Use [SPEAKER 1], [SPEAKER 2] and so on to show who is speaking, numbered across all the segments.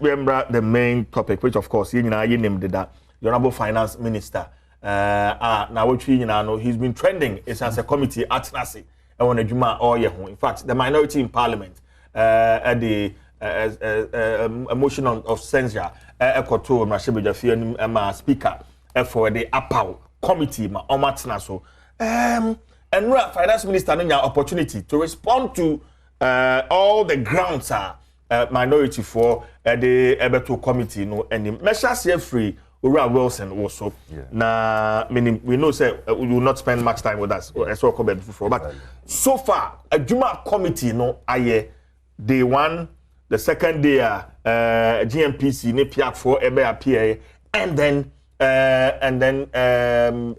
[SPEAKER 1] remember the main topic, which of course, you named that the Honorable Finance Minister, Nnawotwi Yi, he's been trending. It's as a committee at Nasi, and when in fact, the minority in Parliament, at the a motion of censure, Ekoto Mrashebeja Speaker, for the APAO committee, Omatnaso. And Finance Minister had an opportunity to respond to all the grounds minority for the Ebeto committee, and the measures here free. Ura Wilson also. Yeah. Meaning we know say we will not spend much time with us. But so far, a Juma committee day one, the second day GMPC NPIAC for EBA and then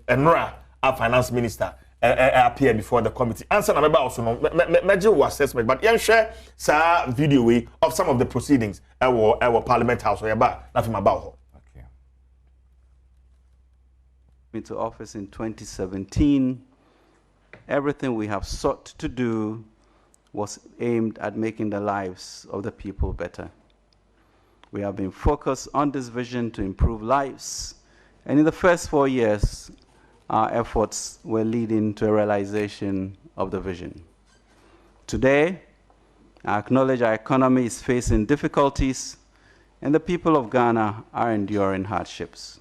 [SPEAKER 1] Enra, our finance minister, appear before the committee. Answer number also no major assessment, but share video of some of the proceedings our Parliament House or nothing about.
[SPEAKER 2] Into office in 2017, everything we have sought to do was aimed at making the lives of the people better. We have been focused on this vision to improve lives, and in the first 4 years, our efforts were leading to a realization of the vision. Today, I acknowledge our economy is facing difficulties, and the people of Ghana are enduring hardships.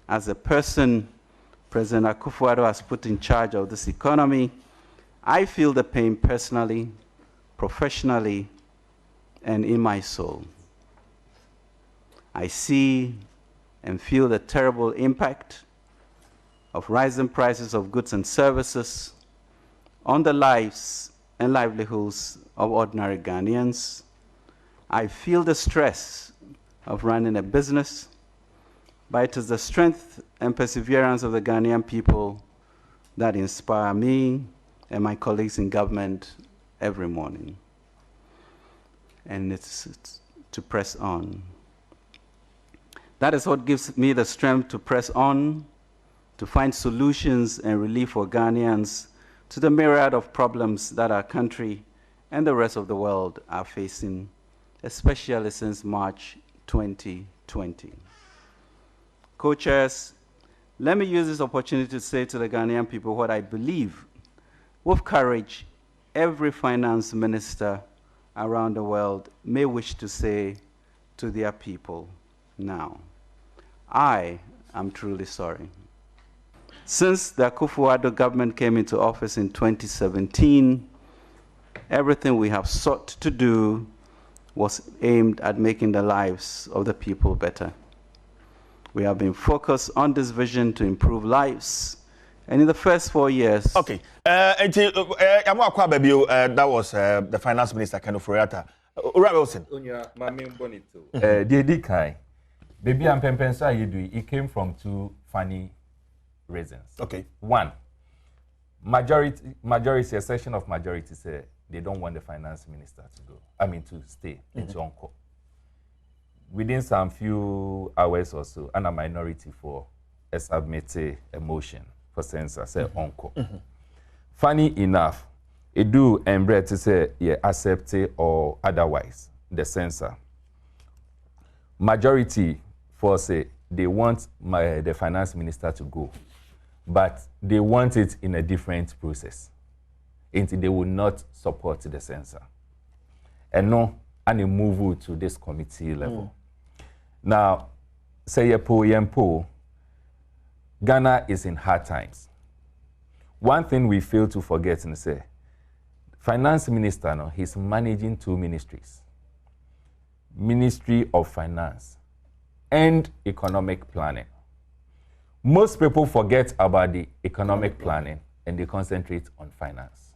[SPEAKER 2] As a person President Akufo-Addo has put in charge of this economy, I feel the pain personally, professionally, and in my soul. I see and feel the terrible impact of rising prices of goods and services on the lives and livelihoods of ordinary Ghanaians. I feel the stress of running a business, but it is the strength and perseverance of the Ghanaian people that inspire me and my colleagues in government every morning. And it's to press on. That is what gives me the strength to press on, to find solutions and relief for Ghanaians to the myriad of problems that our country and the rest of the world are facing, especially since March 2020. Co-chairs, let me use this opportunity to say to the Ghanaian people what I believe, with courage, every finance minister around the world may wish to say to their people now. I am truly sorry. Since the Akufo-Addo government came into office in 2017, everything we have sought to do was aimed at making the lives of the people better. We have been focused on this vision to improve lives. And in the first 4 years...
[SPEAKER 1] Okay. That was the finance minister, Ofori-Atta. Ura Wilson.
[SPEAKER 3] Baby and Pempensa, it came from two funny reasons.
[SPEAKER 1] Okay.
[SPEAKER 3] One, majority, a section of majority say they don't want the finance minister to stay into Onko. Within some few hours or so, and a minority for a submitted a motion for censure, say Onko. Funny enough, it do embrace to say accept it or otherwise the censure. Majority for say they want the finance minister to go, but they want it in a different process. And they will not support the censure. And no, and move to this committee level. Now, say Yempo, Ghana is in hard times. One thing we fail to forget and say, finance minister, he's managing two ministries. Ministry of Finance and Economic Planning. Most people forget about the economic planning and they concentrate on finance.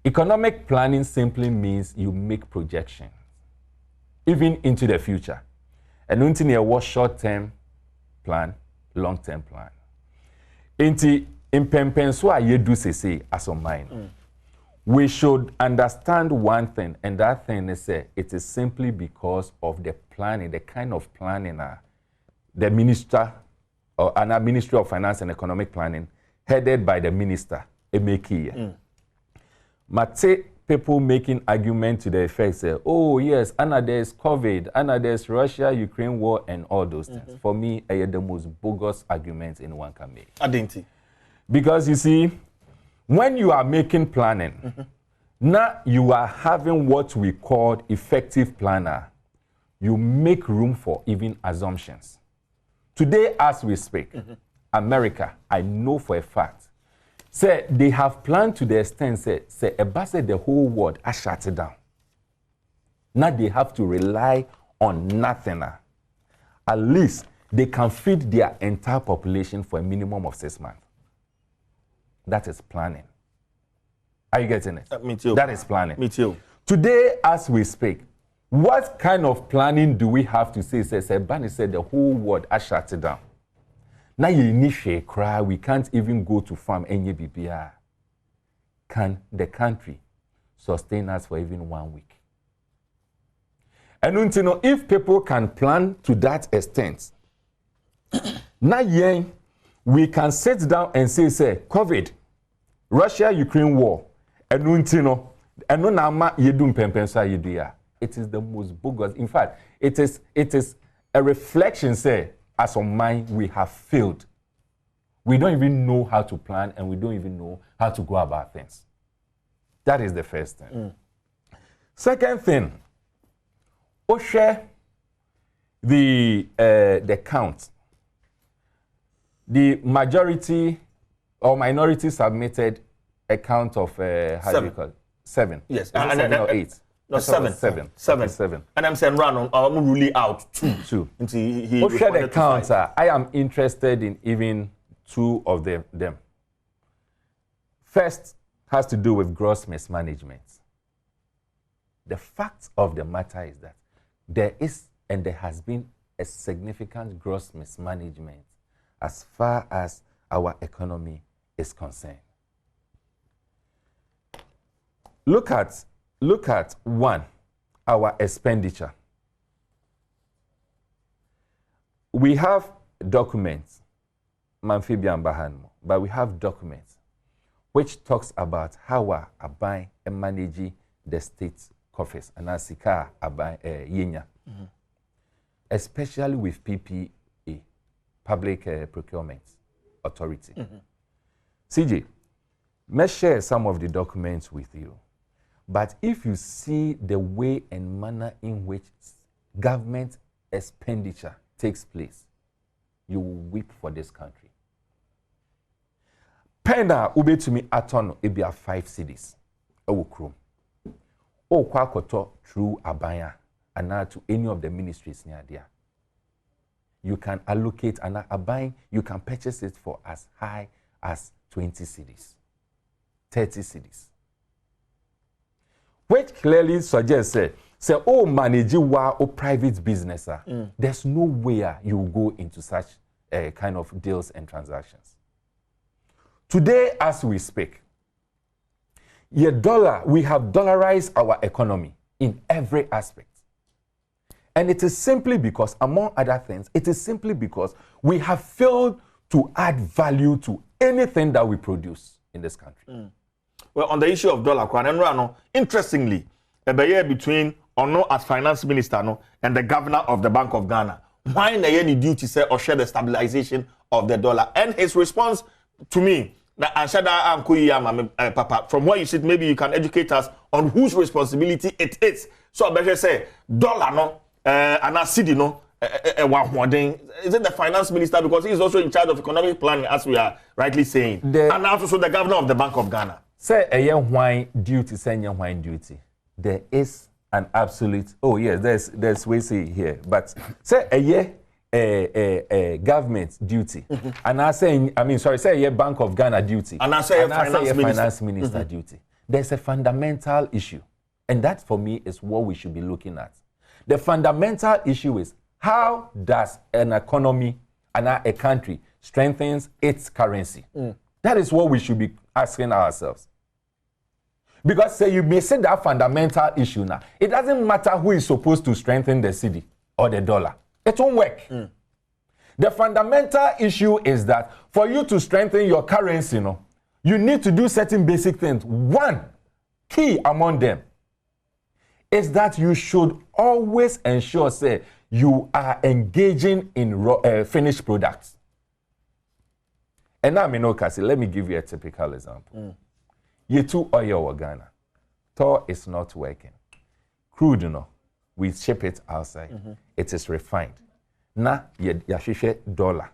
[SPEAKER 3] Economic planning simply means you make projections, even into the future. And until you have short-term plan, long-term plan. In Pempenso, you do say as of mine. We should understand one thing, and that thing is it is simply because of the planning, the kind of planning the minister or an Ministry of Finance and Economic Planning, headed by the minister, Emeki. Mate people making argument to the effect, say, oh yes, Anna, there's COVID, Anna, there's Russia-Ukraine war, and all those things. For me, I had the most bogus argument anyone can make.
[SPEAKER 1] Identity.
[SPEAKER 3] Because you see, when you are making planning, now you are having what we call effective planner. You make room for even assumptions. Today, as we speak, America, I know for a fact, say they have planned to the extent, say the whole world has shut it down. Now they have to rely on nothing. At least they can feed their entire population for a minimum of 6 months. That is planning. Are you getting it?
[SPEAKER 1] Me too.
[SPEAKER 3] That is planning.
[SPEAKER 1] Me too.
[SPEAKER 3] Today, as we speak, what kind of planning do we have to say? Say Bani said the whole world has shut it down. Now you initiate cry, we can't even go to farm any BPR. Can the country sustain us for even 1 week? And you know, if people can plan to that extent, now we can sit down and say COVID, Russia-Ukraine war, and you know, and no nama yedum pempensa yedia. It is the most bogus. In fact, it is a reflection, say, as on mind, we have failed. We don't even know how to plan, and we don't even know how to go about things. That is the first thing. Second thing, share the count. The majority or minority submitted a count of how do you call it? 7.
[SPEAKER 1] Yes,
[SPEAKER 3] and 7 or 8.
[SPEAKER 1] No, 7.
[SPEAKER 3] 7.
[SPEAKER 1] Okay,
[SPEAKER 3] 7.
[SPEAKER 1] And I'm saying run I'm really out 2.
[SPEAKER 3] 2.
[SPEAKER 1] He
[SPEAKER 3] share the counts. I am interested in even 2 of them. First has to do with gross mismanagement. The fact of the matter is that there is and there has been a significant gross mismanagement as far as our economy is concerned. Look at 1, our expenditure. We have documents, Manfibian Bahanmo, but we have documents which talks about how I buy and manage the state coffers and asika abai yenya, especially with PPA, Public Procurement Authority. CJ, may share some of the documents with you. But if you see the way and manner in which government expenditure takes place, you will weep for this country. Pena ube to me atono ebia 5 cities. Owukrum. O kwakoto through Abaya and now to any of the ministries near there. You can allocate and Abaya, you can purchase it for as high as 20 cities, 30 cities. Which clearly suggests, say, oh, manage or private business, there's no way you will go into such kind of deals and transactions. Today, as we speak, we have dollarized our economy in every aspect. And it is simply because, among other things, it is simply because we have failed to add value to anything that we produce in this country.
[SPEAKER 1] Well, on the issue of dollar, interestingly, a year between Ono as finance minister and the governor of the Bank of Ghana, why any duty say or share the stabilization of the dollar? And his response to me, Papa, from what you said, maybe you can educate us on whose responsibility it is. So I better say, dollar and a city is it the finance minister, because he's also in charge of economic planning, as we are rightly saying, and also the governor of the Bank of Ghana.
[SPEAKER 3] Say a young wine duty, say young wine duty. There is an absolute. Oh yes, there's we see here, but say a year a government duty, and I say say a year Bank of Ghana duty, and I say a finance minister duty. There's a fundamental issue, and that for me is what we should be looking at. The fundamental issue is how does an economy and a country strengthens its currency. That is what we should be asking ourselves. Because say you may say that fundamental issue now. It doesn't matter who is supposed to strengthen the cedi or the dollar. It won't work. The fundamental issue is that for you to strengthen your currency, you need to do certain basic things. One, key among them is that you should always ensure, say, you are engaging in finished products. And now, let me give you a typical example. Yetu oil wa Ghana. Tor is not working. Crude, we ship it outside. It is refined. Na yashishe dollar.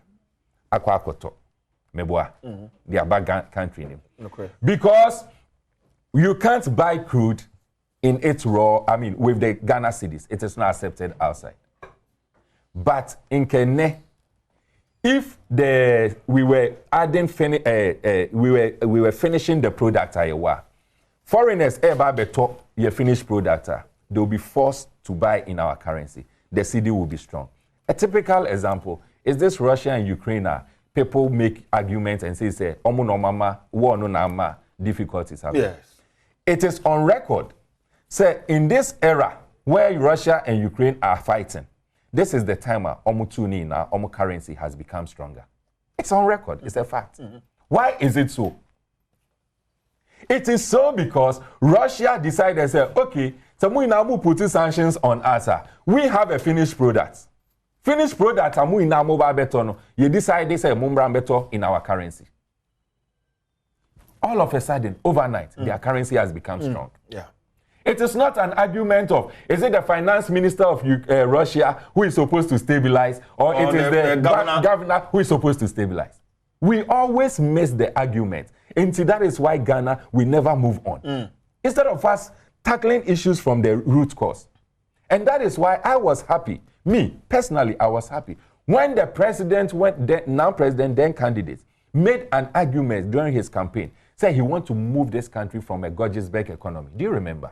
[SPEAKER 3] Akwa akoto. Meboa. The abag country name.
[SPEAKER 1] Okay.
[SPEAKER 3] Because you can't buy crude in its raw, with the Ghana cedis. It is not accepted outside. But in Kenya, if we were adding, we were finishing the product, foreigners ever beto your finished product, they will be forced to buy in our currency. The cedi will be strong. A typical example is this Russia and Ukraine. People make arguments and say, "Omo no mama, war no nama, difficulties happen."
[SPEAKER 1] Yes.
[SPEAKER 3] It is on record. Say in this era where Russia and Ukraine are fighting, this is the time omo currency has become stronger. It's on record. It's a fact. Why is it so? It is so because Russia decided, say, okay, so we now put sanctions on us. We have a finished product. Finished product, we now move better. You decide this better in our currency. All of a sudden, overnight, their currency has become strong.
[SPEAKER 1] Yeah.
[SPEAKER 3] It is not an argument of, is it the finance minister of Russia who is supposed to stabilize, or it is the governor who is supposed to stabilize? We always miss the argument. And that is why Ghana will never move on. Instead of us tackling issues from the root cause. And that is why I was happy. Me, personally, I was happy. When the president, now president, then candidate, made an argument during his campaign, said he wants to move this country from a Georgesburg economy. Do you remember?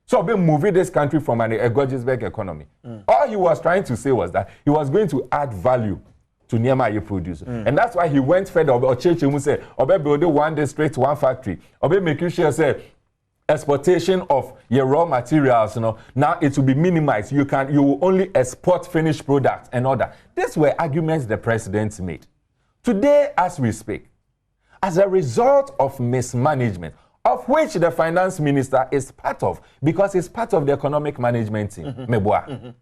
[SPEAKER 3] So we're moving this country from a Georgesburg economy. All he was trying to say was that he was going to add value to Nneɛma you produce. And that's why he went further. Ochechi say, Obe build one district, one factory. Obe make sure say exportation of your raw materials, now it will be minimized. You will only export finished products and all that. These were arguments the president made. Today, as we speak, as a result of mismanagement, of which the finance minister is part of, because he's part of the economic management team, Meboa.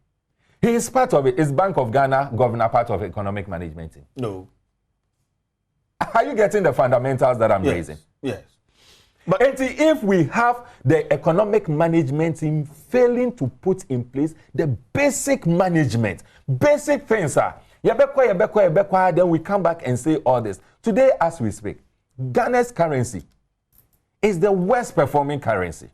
[SPEAKER 3] He is part of it. Is Bank of Ghana governor part of economic management team?
[SPEAKER 1] No.
[SPEAKER 3] Are you getting the fundamentals that I'm raising?
[SPEAKER 1] Yes.
[SPEAKER 3] But if we have the economic management team failing to put in place the basic management, basic things, then we come back and say all this. Today, as we speak, Ghana's currency is the worst performing currency.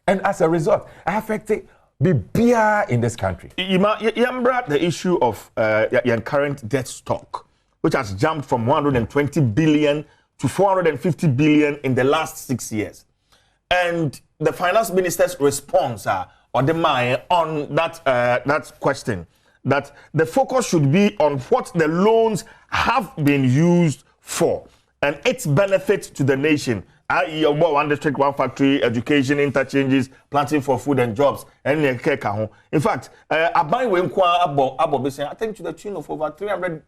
[SPEAKER 3] And as a result, affected the beer in this country.
[SPEAKER 1] Yambra, the issue of your current debt stock, which has jumped from 120 billion to 450 billion in the last 6 years. And the finance minister's response on that question, that the focus should be on what the loans have been used for and its benefit to the nation, i.e., one district, one factory, education, interchanges, planting for food and jobs, and in fact, I think to the tune of over 300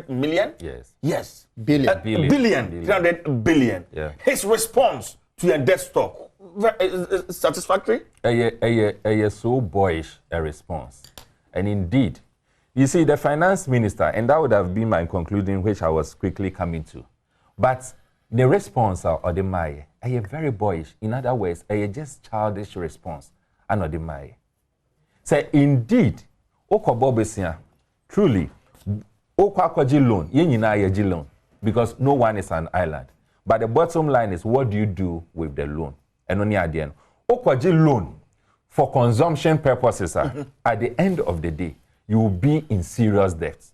[SPEAKER 1] million? Yes.
[SPEAKER 3] Billion.
[SPEAKER 1] 300 billion.
[SPEAKER 3] Yeah.
[SPEAKER 1] His response to your debt stock, is satisfactory?
[SPEAKER 3] So boyish a response. And indeed, you see, the finance minister, and that would have been my conclusion, which I was quickly coming to. But the response or the Maye, a very boyish. In other words, a just childish response. And the Maye. Say, indeed, Okobobesia, truly, Okwakoji loan, Yenina loan, because no one is an island. But the bottom line is, what do you do with the loan? And only at the end, Okwaji loan for consumption purposes, at the end of the day, you will be in serious debt.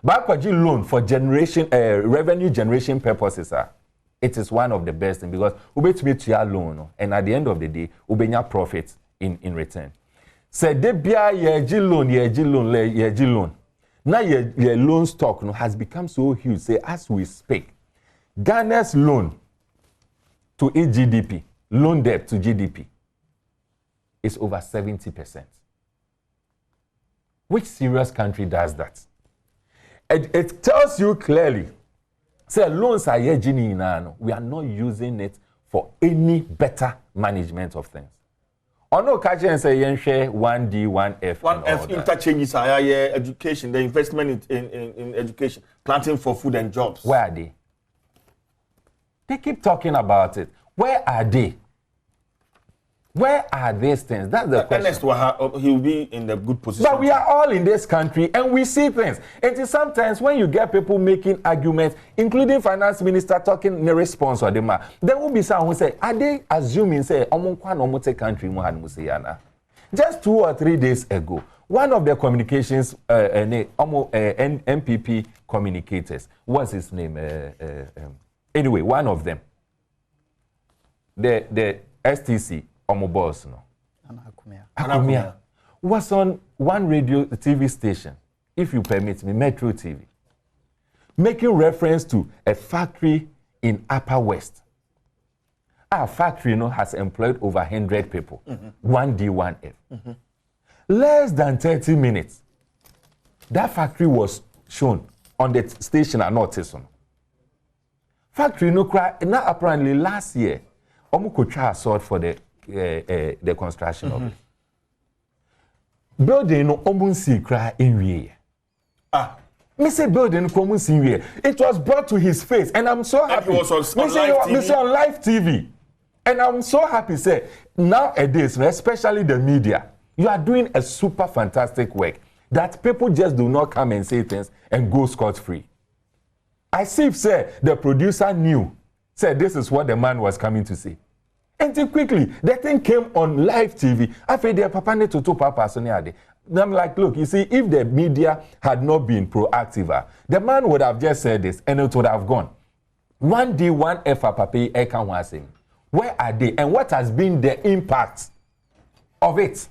[SPEAKER 3] But Okwaji loan for revenue generation purposes, it is one of the best things because ubetumi to your loan, and at the end of the day, ubenya profit in return. Say debia yeji loan. Now your loan stock has become so huge. Say as we speak, Ghana's loan to its GDP, loan debt to GDP, is over 70%. Which serious country does that? It tells you clearly. Say loans are we are not using it for any better management of things. Ono catch and say yen share 1D, 1F.
[SPEAKER 1] 1F interchanges are education, the investment in education, planting for food and jobs.
[SPEAKER 3] Where are they? They keep talking about it. Where are they? Where are these things? That's the question.
[SPEAKER 1] Ernest, he'll be in the good position.
[SPEAKER 3] But we are all in this country and we see things. And sometimes when you get people making arguments, including finance minister talking in response or them, there will be some who say, are they assuming say, country just 2 or 3 days ago, one of the communications MPP communicators, what's his name? Anyway, one of them, the STC. Boss, no. Akumia was on one radio TV station, if you permit me, Metro TV, making reference to a factory in Upper West. Our factory, has employed over 100 people, 1D, 1F. Less than 30 minutes, that factory was shown on the station at North. Factory, now apparently last year, Omukocha sought for the construction of it. Building no omunsi cry in we. Me say building omunsi we. It was brought to his face, and I'm so happy.
[SPEAKER 1] It was on
[SPEAKER 3] live TV, and I'm so happy. Say nowadays, especially the media, you are doing a super fantastic work that people just do not come and say things and go scot-free. I see if say the producer knew, said this is what the man was coming to say. And then quickly, the thing came on live TV. After the papa need to papa so near. I'm like, look, you see, if the media had not been proactive, the man would have just said this and it would have gone. 1D, 1F, papa, where are they? And what has been the impact of it?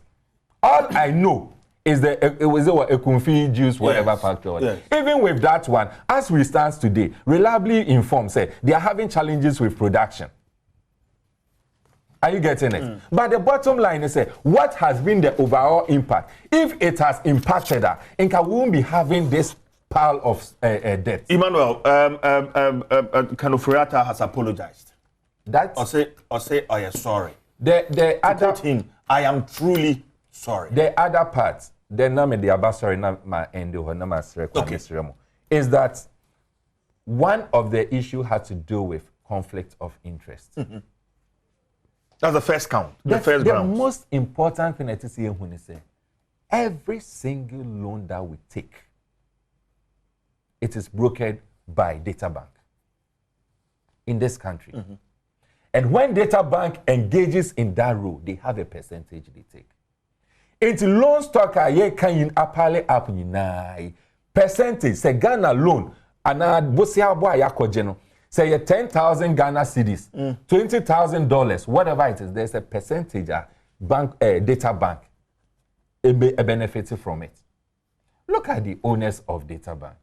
[SPEAKER 3] All I know is that it was a Kunfi juice, whatever factor. Yes. Even with that one, as we stand today, reliably informed, say they are having challenges with production. Are you getting it? But the bottom line is, what has been the overall impact? If it has impacted her, Inca won't be having this pile of debt.
[SPEAKER 1] Emmanuel, Ofori-Atta has apologized.
[SPEAKER 3] That
[SPEAKER 1] or say, I am sorry.
[SPEAKER 3] The other
[SPEAKER 1] him, I am truly sorry.
[SPEAKER 3] The other part, the name the sorry, is that one of the issue had to do with conflict of interest.
[SPEAKER 1] That's the first count.
[SPEAKER 3] The most important thing that is here when they say every single loan that we take, it is brokered by data bank in this country. And when data bank engages in that role, they have a percentage they take. It's loan stock ye can apale up ni percentage say Ghana loan ana bosia boy yakojeno. Say 10,000 Ghana cedis, $20,000, whatever it is, there's a percentage bank data bank benefiting from it. Look at the owners of data bank.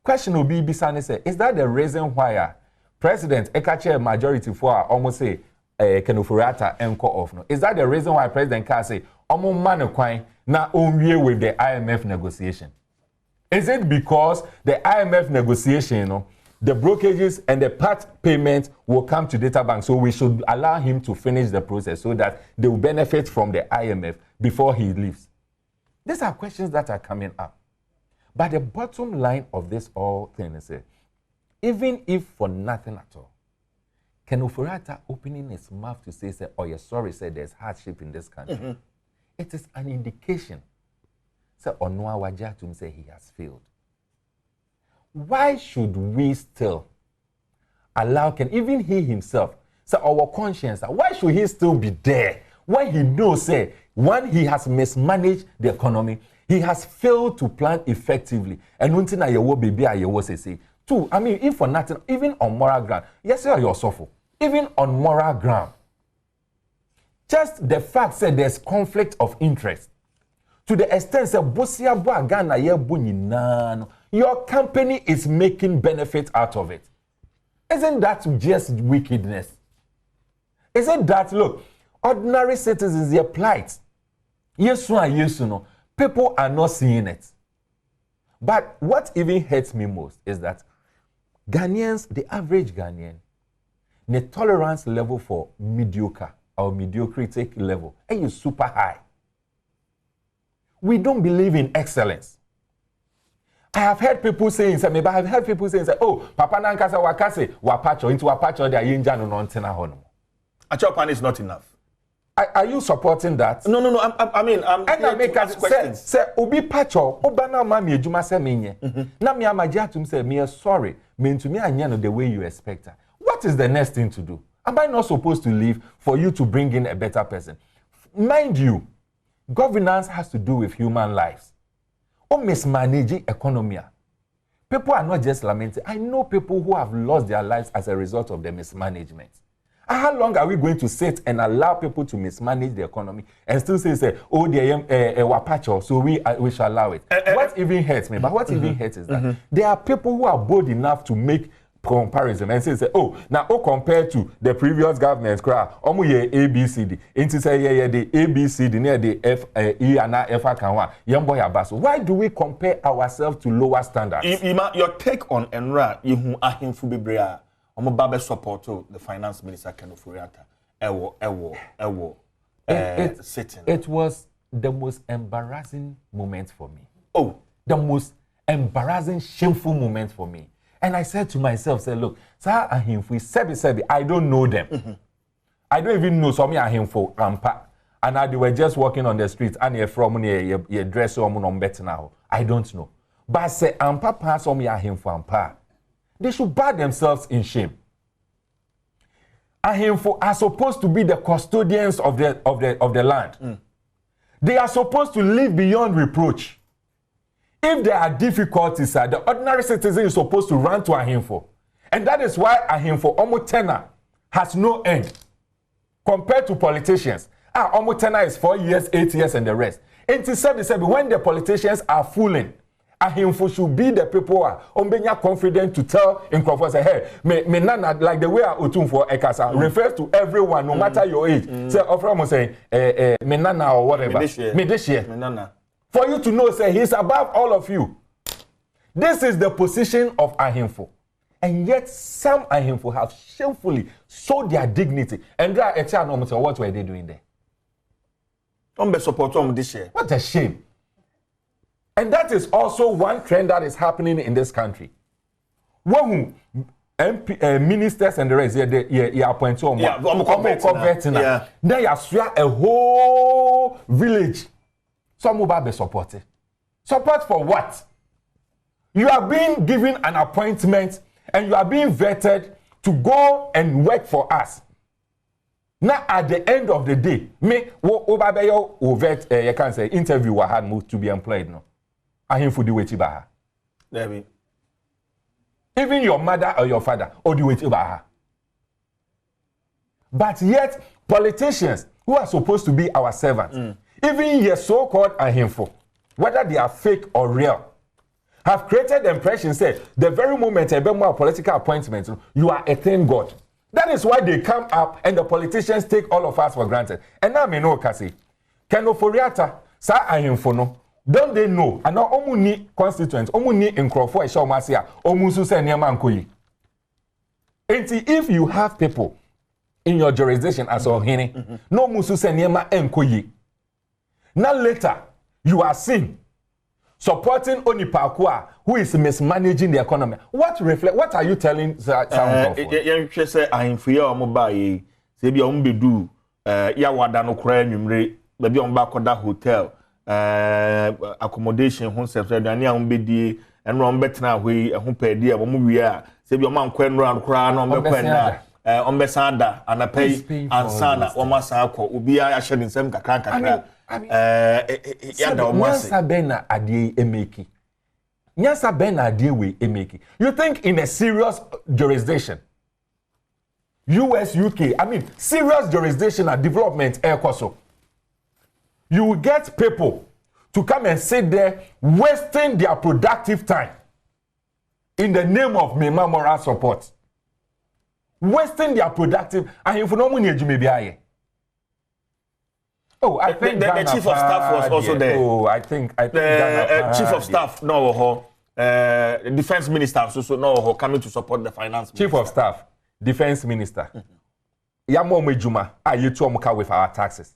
[SPEAKER 3] Question will be Bisani say, is that the reason why President Ekache majority for almost say Ofori-Atta enko off no? Is that the reason why President Ka say omo manu kwan na onwie with the IMF negotiation? Is it because the IMF negotiation, the brokerages and the part payment will come to data bank, so we should allow him to finish the process so that they will benefit from the IMF before he leaves? These are questions that are coming up. But the bottom line of this whole thing is, even if for nothing at all, Ofori-Atta opening his mouth to say, oh, you're sorry, there's hardship in this country, it is an indication. So Nnawotwi say he has failed. Why should we still allow even he himself, our conscience, why should he still be there when he knows, one, he has mismanaged the economy, he has failed to plan effectively, and until now, two, I mean, if for nothing, even on moral ground, yes, you're suffering, even on moral ground, just the fact that there's conflict of interest. To the extent that your company is making benefit out of it. Isn't that just wickedness? Isn't that, look, ordinary citizens, their plight. Yes, no. People are not seeing it. But what even hurts me most is that Ghanaians, the average Ghanaian, the tolerance level for mediocre or mediocrity level is super high. We don't believe in excellence. I have heard people saying, maybe I have heard people saying, oh, Papa Nankasa Wakase, Wapacho, into Wapacho, they are Yinja no Nontena Hono.
[SPEAKER 1] A chopan is not enough.
[SPEAKER 3] Are you supporting that?
[SPEAKER 1] No. I'm here to ask questions.
[SPEAKER 3] Say, Obi Pacho, Obana Mami, Juma Seminye. Na mi amajatum say, me sorry, mean to me, I the way you expect her. What is the next thing to do? Am I not supposed to leave for you to bring in a better person? Mind you, governance has to do with human lives. Or mismanaging economy. People are not just lamenting. I know people who have lost their lives as a result of the mismanagement. How long are we going to sit and allow people to mismanage the economy and still say, oh, they wapacho, so we shall allow it? What even hurts me? But what even hurts is that there are people who are bold enough to make comparison and say, oh, now compared to the previous government, ye ABCD, into say the ABCD near the F E and F Abaso. Why do we compare ourselves to lower standards?
[SPEAKER 1] Your take on Enra, you ahim fubibrea. Babe support the finance minister Nnawotwi Yi sitting.
[SPEAKER 3] It was the most embarrassing moment for me.
[SPEAKER 1] Oh,
[SPEAKER 3] the most embarrassing, shameful moment for me. And I said to myself, say, look, sir, sebi, I don't know them. I don't even know some of for Ampa. And they were just walking on the streets and you're from your dress on better now. I don't know. But say Ampa pass on me for Ampa. They should bat themselves in shame. Ahimfo are supposed to be the custodians of the land. They are supposed to live beyond reproach. If there are difficulties, the ordinary citizen is supposed to run to Ahimfo. And that is why Ahimfo Omotena has no end compared to politicians. Omotena is 4 years, 8 years, and the rest. And to say, when the politicians are fooling, Ahimfo should be the people who are confident to tell in Crawford, say, hey, me nana, like the way I otum for Ekasa, refers to everyone, no matter your age. Say, Oframo say, me nana or whatever. Me this year.
[SPEAKER 1] Me nana.
[SPEAKER 3] For you to know, say, he's above all of you. This is the position of Ahimfo. And yet, some Ahimfo have shamefully sold their dignity. And what were they doing there?
[SPEAKER 1] Don't be supporting this year.
[SPEAKER 3] What a shame. And that is also one trend that is happening in this country. When ministers and the rest, they appoint to they are a whole village. Some will be supported. Support for what? You are being given an appointment and you are being vetted to go and work for us. Now, at the end of the day, me, you can say, interview I had moved to be employed. No. Ahimfo di weti baha. Even your mother or your father, or di weti baha. But yet, politicians who are supposed to be our servants, even your so-called Ahimfo, whether they are fake or real, have created the impression, say, the very moment a bit more political appointments, you are a thin god. That is why they come up and the politicians take all of us for granted. And now me know, Kasi, Ofori-Atta, sa Ahimfo no. Don't they know? And now omuni constituents, omuni in Crawford, Shawmasia, omusu se niema nkoyi. If you have people in your jurisdiction as Ohini, no musu se niema nkoyi. Now later, you are seen supporting Onipakua, who is mismanaging the economy. What are you telling Sam Crawford?
[SPEAKER 1] You say Ahimfo ya omobaye, se bi ombedu ya wada no kra nwumre, ba bi omba koda hotel. Accommodation hon self dani a umbedi enro umbetena hoi ho pedi a mo wie a se bi o man kwen ro ankora na umbekwen na umbesa da anapay ansana o masa akọ obi a hye ne nsem kakra ya da o mo ase
[SPEAKER 3] nyasa ben na ade emeki nyasa ben na ade we emeki. You think in a serious jurisdiction, US, UK, I mean serious jurisdiction and development ekoso, you will get people to come and sit there wasting their productive time in the name of moral support. Wasting their productive, and if no money you may be aye. Oh, I think
[SPEAKER 1] the chief of staff was also there.
[SPEAKER 3] Oh, I think
[SPEAKER 1] the chief of staff no the defense minister also no coming to support the finance minister.
[SPEAKER 3] Chief of staff, defense minister. Yamo mejuma ayetu omuka with our taxes.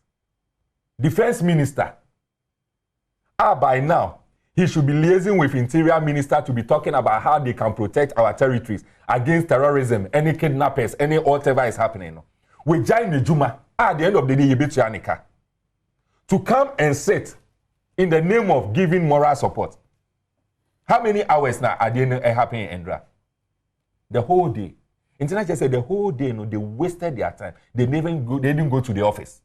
[SPEAKER 3] Defense minister. By now, he should be liaising with interior minister to be talking about how they can protect our territories against terrorism, any kidnappers, any whatever is happening. We join the Juma at the end of the day, Yebetu Anika, to come and sit in the name of giving moral support. How many hours now are they happening in Ndra? The whole day. International said the whole day, they wasted their time. They didn't go to the office.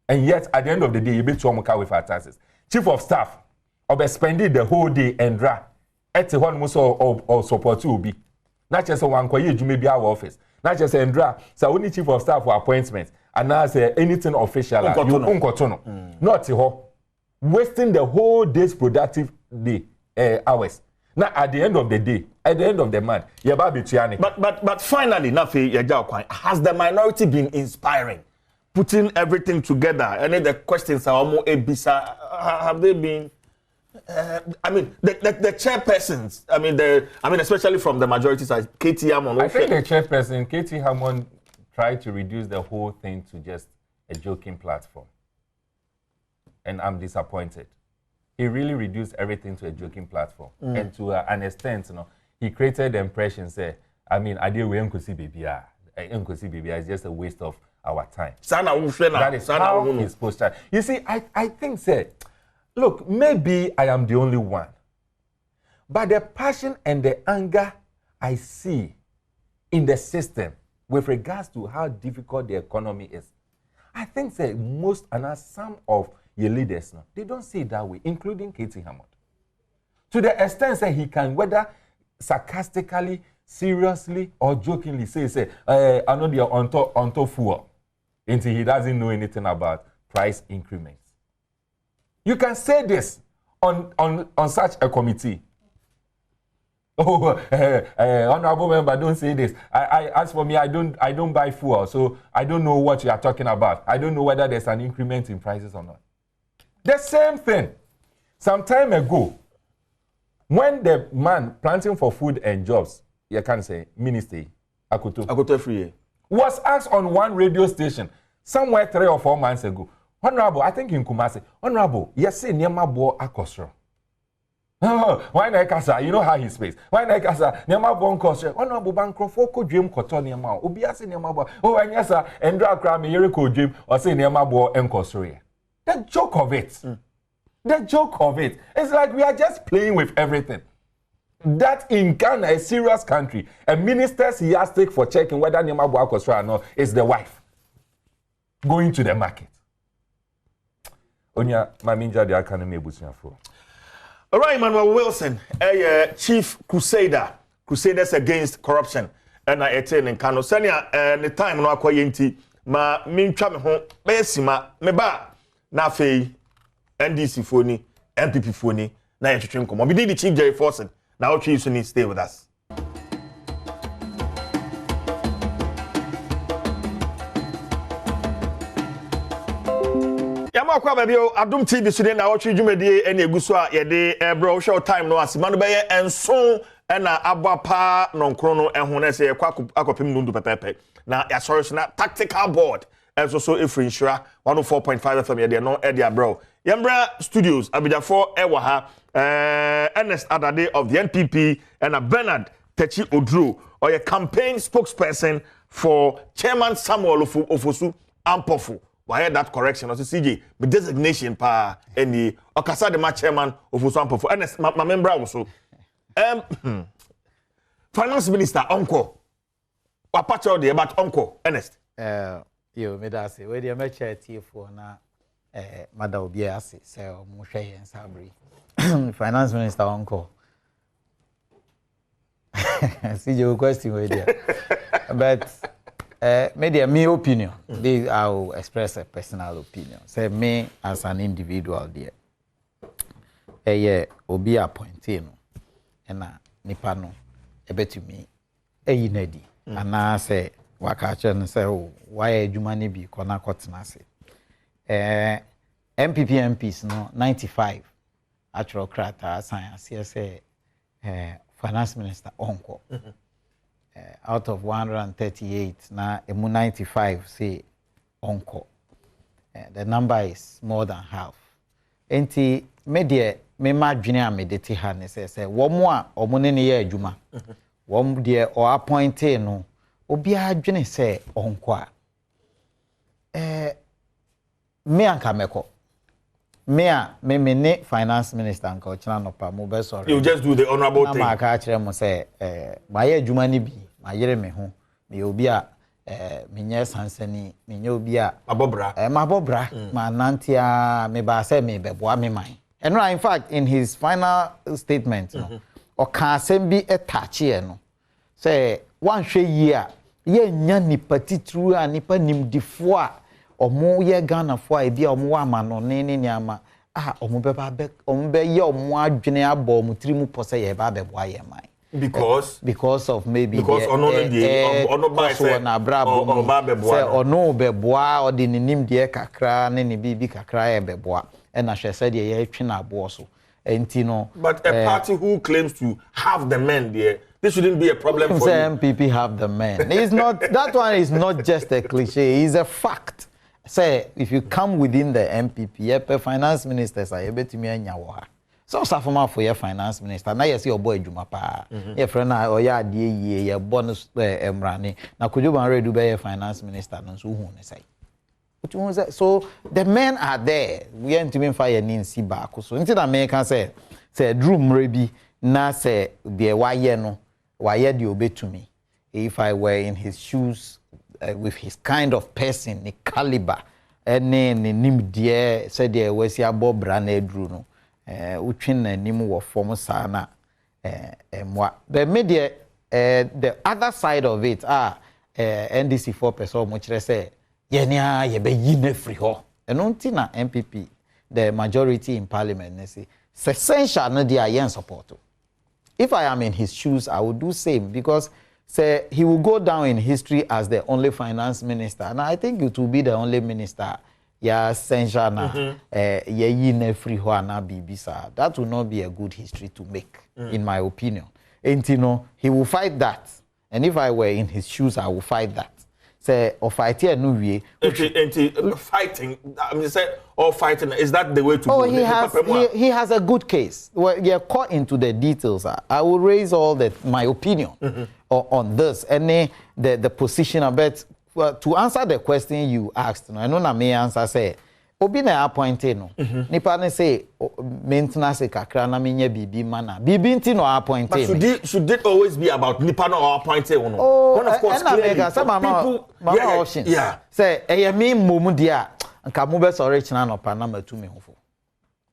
[SPEAKER 3] And yet, at the end of the day, Yebetu Amuka with our taxes. Chief of staff, or spending the whole day and Ndra. Eti one most or support will be. Not just one kwaye you may be our office. Not just Ndra. So only chief of staff for appointments. And now say anything official. You unkotono. Not ho. Wasting the whole day's productive day hours. Now at the end of the day, at the end of the month, but finally, Nafi, has the minority been inspiring? Putting everything together, and then the questions are more ebisa. Have they been? I mean, the chairpersons. I mean, especially from the majority side, Katie Hammond. I think the chairperson, Katie Hammond, tried to reduce the whole thing to just a joking platform, and I'm disappointed. He really reduced everything to a joking platform, and to an extent, he created the impression, say, I mean, I did we see baby, it's just a waste of our time. That is how he's supposed to. You see, I think, say, look, maybe I am the only one, but the passion and the anger I see in the system with regards to how difficult the economy is, I think that most and some of your leaders, they don't see it that way, including Katie Hammond. To the extent that he can, whether sarcastically, seriously, or jokingly say, I know you're on top fool, until he doesn't know anything about price increments. You can say this on such a committee. Oh, honorable member, don't say this. As for me, I don't buy fuel, so I don't know what you are talking about. I don't know whether there's an increment in prices or not. The same thing. Some time ago, when the man planting for food and jobs, you can say, Minister Akoto Free, was asked on one radio station somewhere 3 or 4 months ago, Honorable, I think in Kumasi, Honorable, yes, say Nyama Bo Akosro. Why na kasa? You know how he speaks. Why na kasa? Nyama Bo Akosro. Honorable Bankrofo ko dream koto Nyama. Obi ase Nyama Bo. Oh, anyasa Ndra kra me yere ko dream or say Nyama Bo Enkosro. The joke of it. The joke of it. It's like we are just playing with everything. That in Ghana, a serious country, a minister's yardstick for checking whether Nyama Bo Akosro or not is the wife going to the market. Onya maminja the academy ebusiafo.
[SPEAKER 1] All right, Emmanuel Wilson, a chief crusaders against corruption, and I attain in Kano. Sanya, the time no akoyenti ma mintwa me ho besima me ba na fei NDC phone, MPP phone, na yetwetwe nkomo. Bi the chief Jerry Forson. Nnawotwi Yi need stay with us. Kwa baby Adom TV so dey Nnawotwi dwumadi ene eguso a ye de bro show time no asema no be ye enso na abapa nonkro no ehun na se kwa akopem nundu pepepe na ya sorry na tactical board so efri insura 104.5 FM ye de no e de bro Yembra Studios Abidjafo ewa ha Ernest Adade of the NPP and Bernard Techi Odro or a campaign spokesperson for Chairman Samuel Ofosu Ampofu. Why that correction? Also, CJ, the designation pa any Okasa the match chairman of Usampo for Ernest, my member also. Finance Minister Uncle. What part of the about Uncle Ernest?
[SPEAKER 4] You made us say, where the match for na Madam Obiasi, say, Moshe and Sabri. Finance Minister Uncle. CJ, question with you. But maybe my opinion. I will express a personal opinion. Say me as an individual there. Obi appointed no, and nipa no ebetumi eyinedi. And I say wakache and say why jumani bi kona kotena se. MPP MPs no 95 actual crata science say finance minister onko. out of 138 na emu 95 say onko. The number is more than half. Enti me ma dwene a me de te ha ne say wo mo a omo ne ne ye adwuma. Wo de o appointed no obi adwene say onko a. Me anka meko. Me ne finance minister anka ochina no pa mo be sorry.
[SPEAKER 1] You just do the honorable thing.
[SPEAKER 4] Na ma ka kire mo say ma ye adwuma ni bi, ma yere me ho. Me obi a menye sansani, menye obi a
[SPEAKER 1] mabobra.
[SPEAKER 4] Mabobra, ma nantia me ba say me beboa me man. And in fact in his final statement no, o ka asem bi etache e no. Say one hwe yi a ye nya nipa titru a nipa nimdifo a omo ye Ghana fo a bi omo wa ma no ne niama omo be ba be omo be ye omo adwene abo omo trimu pose ye ba beboa ye man. Because of maybe
[SPEAKER 1] because ono ba say
[SPEAKER 4] na brabo
[SPEAKER 1] ba beboa
[SPEAKER 4] say ono beboa o de nim de kakra ne ne bibi kakra ye beboa e na hwe say de ye twe na abo so enti no.
[SPEAKER 1] But a party who claims to have the men there, this shouldn't be a problem for you.
[SPEAKER 4] MPP have the men. It's not that one is not just a cliche, it's a fact. Say if you come within the MPP, finance minister say ebetumi anya wo ha. So safoma for your finance minister na yes your boy adwuma pa. Your friend na oya ade yie your bonus emrane. Na Kojoban redu be your finance minister no so hu ne say. So the men are there. We ain't even fire ni nsi back. So until the man can say drum rebi na say the waye no waye de obetumi. If I were in his shoes with his kind of person, the caliber, ene nim die said there was ya bob ran edru no. Utwin na nim wo form sana mwa. The media the other side of it NDC 4% mo kire say yenia ye be yi na free ho. Eno nti na MPP the majority in parliament ne say essential no dia yen support. If I am in his shoes I would do same because say he will go down in history as the only finance minister and I think it will be the only minister essential na ye yi na free ho na bibisa. That will not be a good history to make in my opinion. And you know he will fight that and if I were in his shoes I will fight that. Say or fight here no way
[SPEAKER 1] fighting I mean say or fighting is that the way to go?
[SPEAKER 4] He has a good case. Well, you're caught into the details. I will raise all my opinion on this and the position of it. Well, to answer the question you asked, I know na me answer say obi na appointed no. Nipa ne say maintenance kakra na me nya bibi mana. Bibi nti no appointed.
[SPEAKER 1] But should it always be about nipa no appointed one?
[SPEAKER 4] One of course people option.
[SPEAKER 1] Yeah.
[SPEAKER 4] Say eye me momu dia nka mo be sorry china no pa na matumi hofo.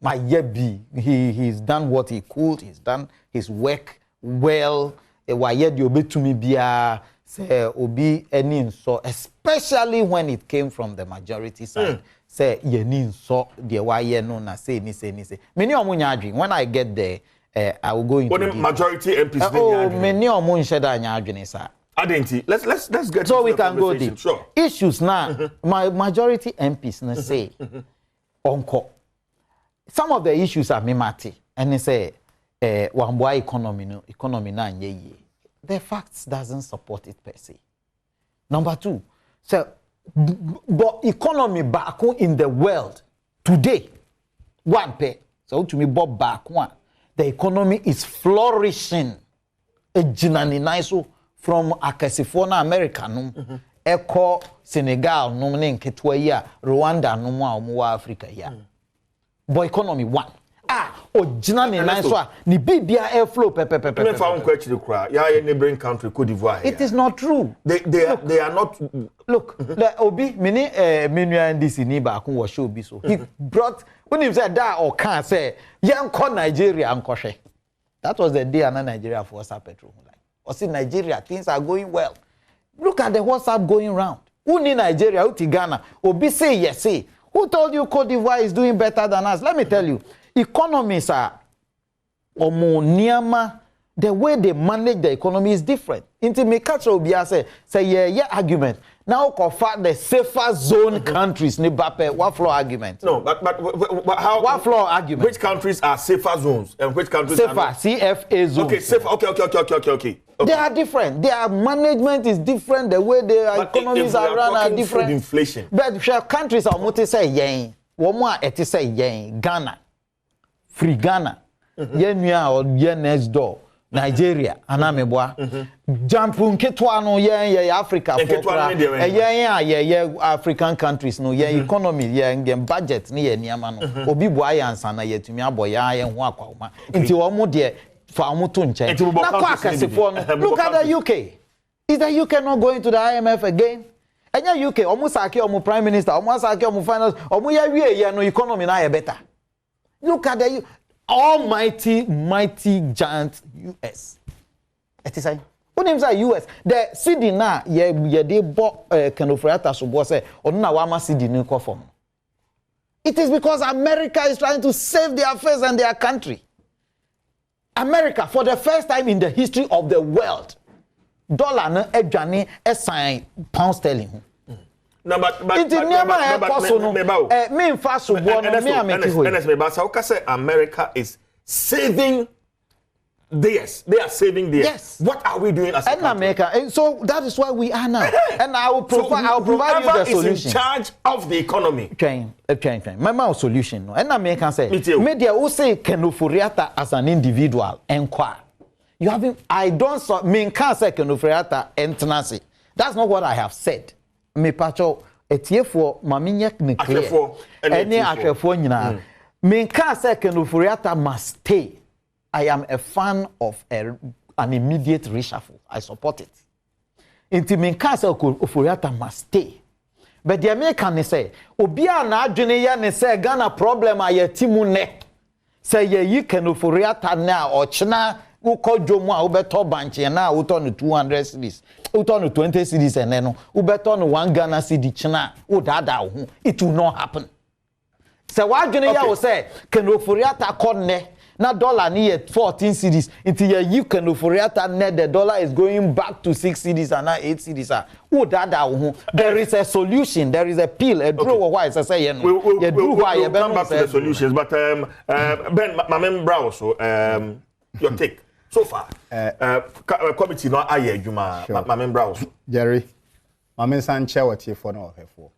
[SPEAKER 4] My yebi he's done what he could, he's done his work well. Wa ye de obetumi bia say obi any so especially when it came from the majority side. Say ye ni so de wa ye no na say ni say. Many omunya adwin when I get there I will go into
[SPEAKER 1] the majority MPs
[SPEAKER 4] many omun sheda anya adwin sa.
[SPEAKER 1] Adenti let's get
[SPEAKER 4] so we can go deep.
[SPEAKER 1] Sure.
[SPEAKER 4] Issues now my majority MPs na say onko some of the issues are memati and they say wamboa economy na nye ye. The facts doesn't support it per se. Number two, so but economy back in the world today one pay so to me bob back one the economy is flourishing from Akasifona America Echo Senegal no ne nketwa yi a Rwanda no mu a omo Africa ya but economy one originally nice one ni bibia air flow pepe
[SPEAKER 1] me fa unko actually kra ya neighboring country Cote d'Ivoire.
[SPEAKER 4] It is not true.
[SPEAKER 1] They are not.
[SPEAKER 4] Look the obi mini menua NDC ni ba kun wo show obi so he brought when he said that or can say yanko Nigeria ankoshe. That was the day and Nigeria for WhatsApp petrol like or see Nigeria things are going well. Look at the WhatsApp going round. Who need Nigeria who Ghana obi say yes say who told you Cote d'Ivoire is doing better than us? Let me tell you economies are omoniama the way they manage the economy is different. Into me catch obia say yeah argument. Now confirm the safer zone countries ni bape what floor argument.
[SPEAKER 1] No, but how
[SPEAKER 4] what floor argument?
[SPEAKER 1] Which countries are safer zones and which countries
[SPEAKER 4] safer
[SPEAKER 1] are not?
[SPEAKER 4] CFA zones.
[SPEAKER 1] Okay, safer. Okay.
[SPEAKER 4] They are different. Their management is different. The way their economies are run are different.
[SPEAKER 1] Inflation.
[SPEAKER 4] But countries are more to say yen. One more to say yen. Ghana, free Ghana, yen or yen next door. Nigeria, Anameboa, Jampun Ketwano, yen Africa, yen African countries, no yen economy, yen budget, near Niamano, Obi Boyans and I to me boya and Wakoma. Into Omo for Amutunche. Look at the UK. Is the UK not going to the IMF again? And your UK, almost like your prime minister, almost like your finance, almost no economy now better. Look at the almighty, mighty giant US. It is a what names are US? The city now, they bought Nnawotwi so boss say, or Nawama city new form. It is because America is trying to save their face and their country. America, for the first time in the history of the world, dollar no edwane assign pound sterling.
[SPEAKER 1] No, but America is saving theirs. They are saving theirs.
[SPEAKER 4] Yes.
[SPEAKER 1] What are we doing as a country?
[SPEAKER 4] America? So that is where we are now. And I will provide you the solution.
[SPEAKER 1] Is in charge of the economy.
[SPEAKER 4] My solution. No. And America say, media will say Nnawotwi as an individual enquire. You haven't. I don't mean can't say Nnawotwi entrance. That's not what I have said. Me pacho etiefo maminyek ne clear. Any atrefo nyina. Me can't say Nnawotwi must stay. I am a fan of an immediate reshuffle. I support it. Inti me can't say Nnawotwi must stay. But the American say, Obia na adwene ya ne say Ghana problem aye timu ne. Say ye yi Nnawotwi na or china uko jomu a ubeto banche na uto no 200 cedis. Uto no 20 cedis and no ubeto no 1 Ghana cedi china udada hu. It will not happen. Say wa adwene ya wo say Nnawotwi konne na dollar ni 14 cedis into your you Nnawotwi net the dollar is going back to 6 cedis and now 8 cedis. There is a solution, there is a pill, a draw why I say
[SPEAKER 1] we'll come back to the solutions, but Ben Mamem Brow, your take so far. Committee no aye Juma Mamem Brow.
[SPEAKER 5] Jerry, Mamem Sanche what here for no for.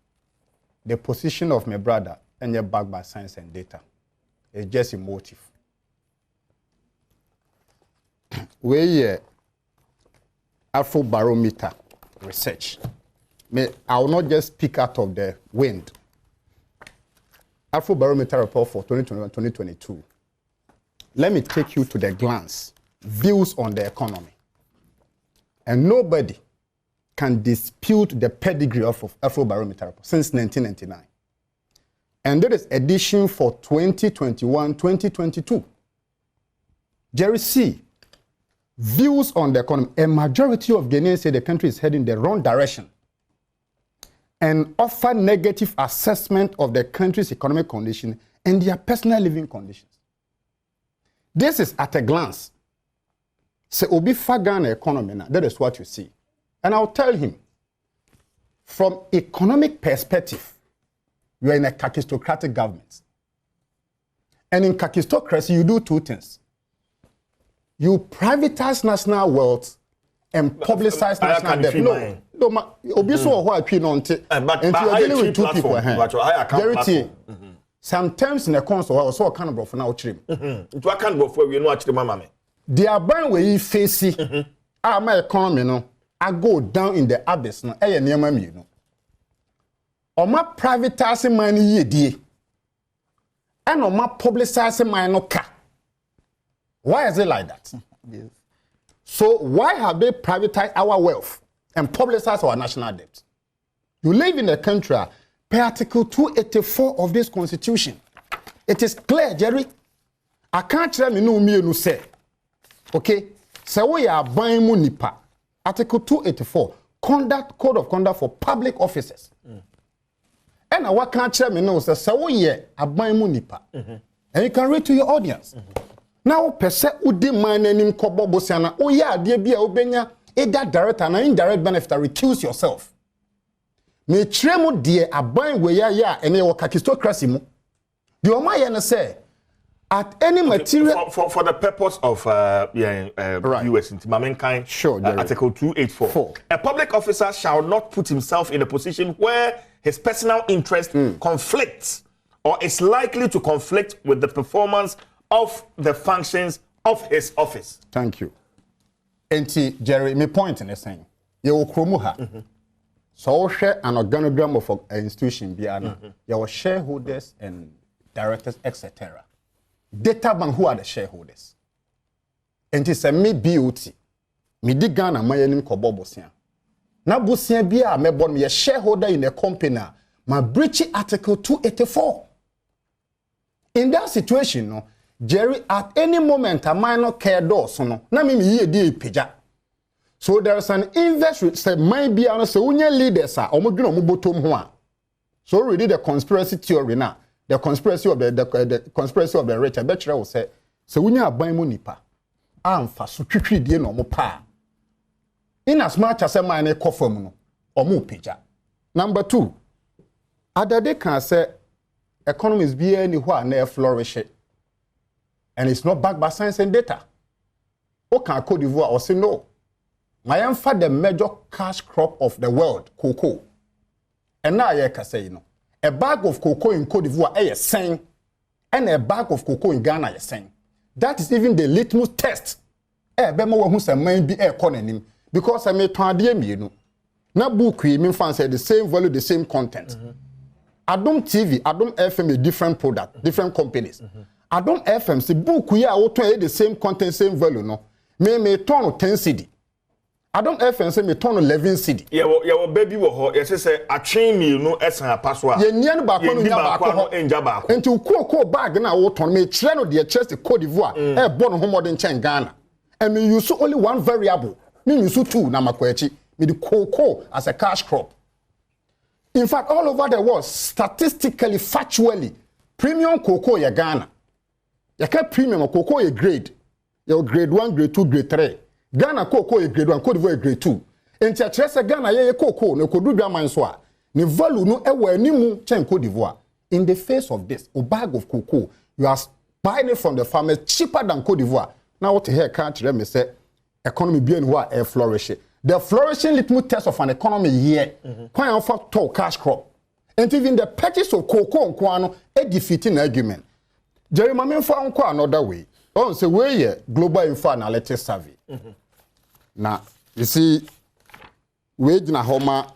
[SPEAKER 5] The position of my brother and your backed by science and data is just a motive. We Afro-barometer research. I will not just pick out of the wind. Afro-barometer report for 2021-2022. Let me take you to the glance. Views on the economy. And nobody can dispute the pedigree of Afro-barometer report since 1999. And there is edition for 2021-2022. Jerry C. Views on the economy. A majority of Ghanaians say the country is heading the wrong direction and offer negative assessment of the country's economic condition and their personal living conditions. This is at a glance. Say, Obi Fagana economy now, that is what you see. And I'll tell him, from economic perspective, you are in a kakistocratic government. And in kakistocracy, you do two things. You privatize national wealth and publicize national debt. No, obviously, what you know, and you're dealing with two people. Sometimes in the council, I also kind of now trim.
[SPEAKER 1] To a kind of we know actually, mamma.
[SPEAKER 5] They are buying where you face it. My economy, no, I go down in the abyss. No, I near my you know. Or my privatizing money ye dear, and on my publicizing my no car. Why is it like that?
[SPEAKER 4] Yes.
[SPEAKER 5] So why have they privatized our wealth and publicized our national debt? You live in a country per Article 284 of this Constitution. It is clear, Jerry. I can't tell me no say. Okay? So we are buying munipa. Article 284, Code of Conduct for Public Officers. And I can't tell me no say so we are buying munipa. And you can read to your audience. Now, pese udi manenim kobo bosiana. Oh yeah, dear be obenya. Either direct and indirect benefit. Recuse yourself. Me tremo dear a buying we ya and your kakistocracy mu. The Omaya say At any material...
[SPEAKER 1] For the purpose of right. US,
[SPEAKER 5] sure,
[SPEAKER 1] Article 284, a public officer shall not put himself in a position where his personal interest conflicts or is likely to conflict with the performance of the functions of his office.
[SPEAKER 5] Thank you. Enti, Jerry, my point in the saying, you will kromuha. So share an organogram of an institution, your shareholders and directors, etc. Data bank who are the shareholders. Enti se me BOT, me di Ghana my enim kobo bosia. Na bosia bia me bon me shareholder in a company, ma breach Article 284. In that situation, no, Jerry, at any moment, a minor care door, so no, na me ye di pija. So there is an investor say might be an so unya leaders are omoduno mubotom ho. So really the conspiracy theory now, the conspiracy of the conspiracy of the rich. I bet you will say so unya aban mu nipa. Amfa so twitwi die no mo pa. In as much as a minor kofam no, omo pija. Number 2, adade can say economies be anywhere na flourish. And it's not backed by science and data. What can Côte d'Ivoire or say no? My am the major cash crop of the world, cocoa. And now I can say, a bag of cocoa in Côte d'Ivoire is saying, and a bag of cocoa in Ghana is saying. That is even the litmus test. Bemo who say may be a cononym because I may turn na book we mean fancy the same value, the same content. Adom TV, Adom FM a different product, different companies. Adom FM say book we are auto the same content, same value no. May turn 10 CD. Adom FM say me turn 11 CD.
[SPEAKER 1] Yeah, baby wo ho. Yes say a train meal no esan paso a.
[SPEAKER 5] Ye nia ba ko no nya ba ko
[SPEAKER 1] enja ba ko.
[SPEAKER 5] Enti ko bag na wo turn me kire no de chest Côte d'Ivoire e born ho modern chen Ghana. And me use only one variable. Me use 2 na makwachi. Me the cocoa as a cash crop. In fact, all over the world, statistically, factually, premium cocoa ya Ghana. You can't premium cocoa a grade. Your grade 1, grade 2, grade 3. Ghana cocoa a grade 1, Côte d'Ivoire grade 2. And Chester Ghana ye cocoa no could do drama and so. Ni value no ewe ni mu chen Côte d'Ivoire. In the face of this, a bag of cocoa, you are buying it from the farmers cheaper than Côte d'Ivoire. Now what here can't let me say economy being what a flourish. The flourishing litmus test of an economy here, quite often tall cash crop. And even the purchase of cocoa and guano a defeating argument. Jerry Mamin found another way. On say way global info analytics survey. Now you see, wage na homa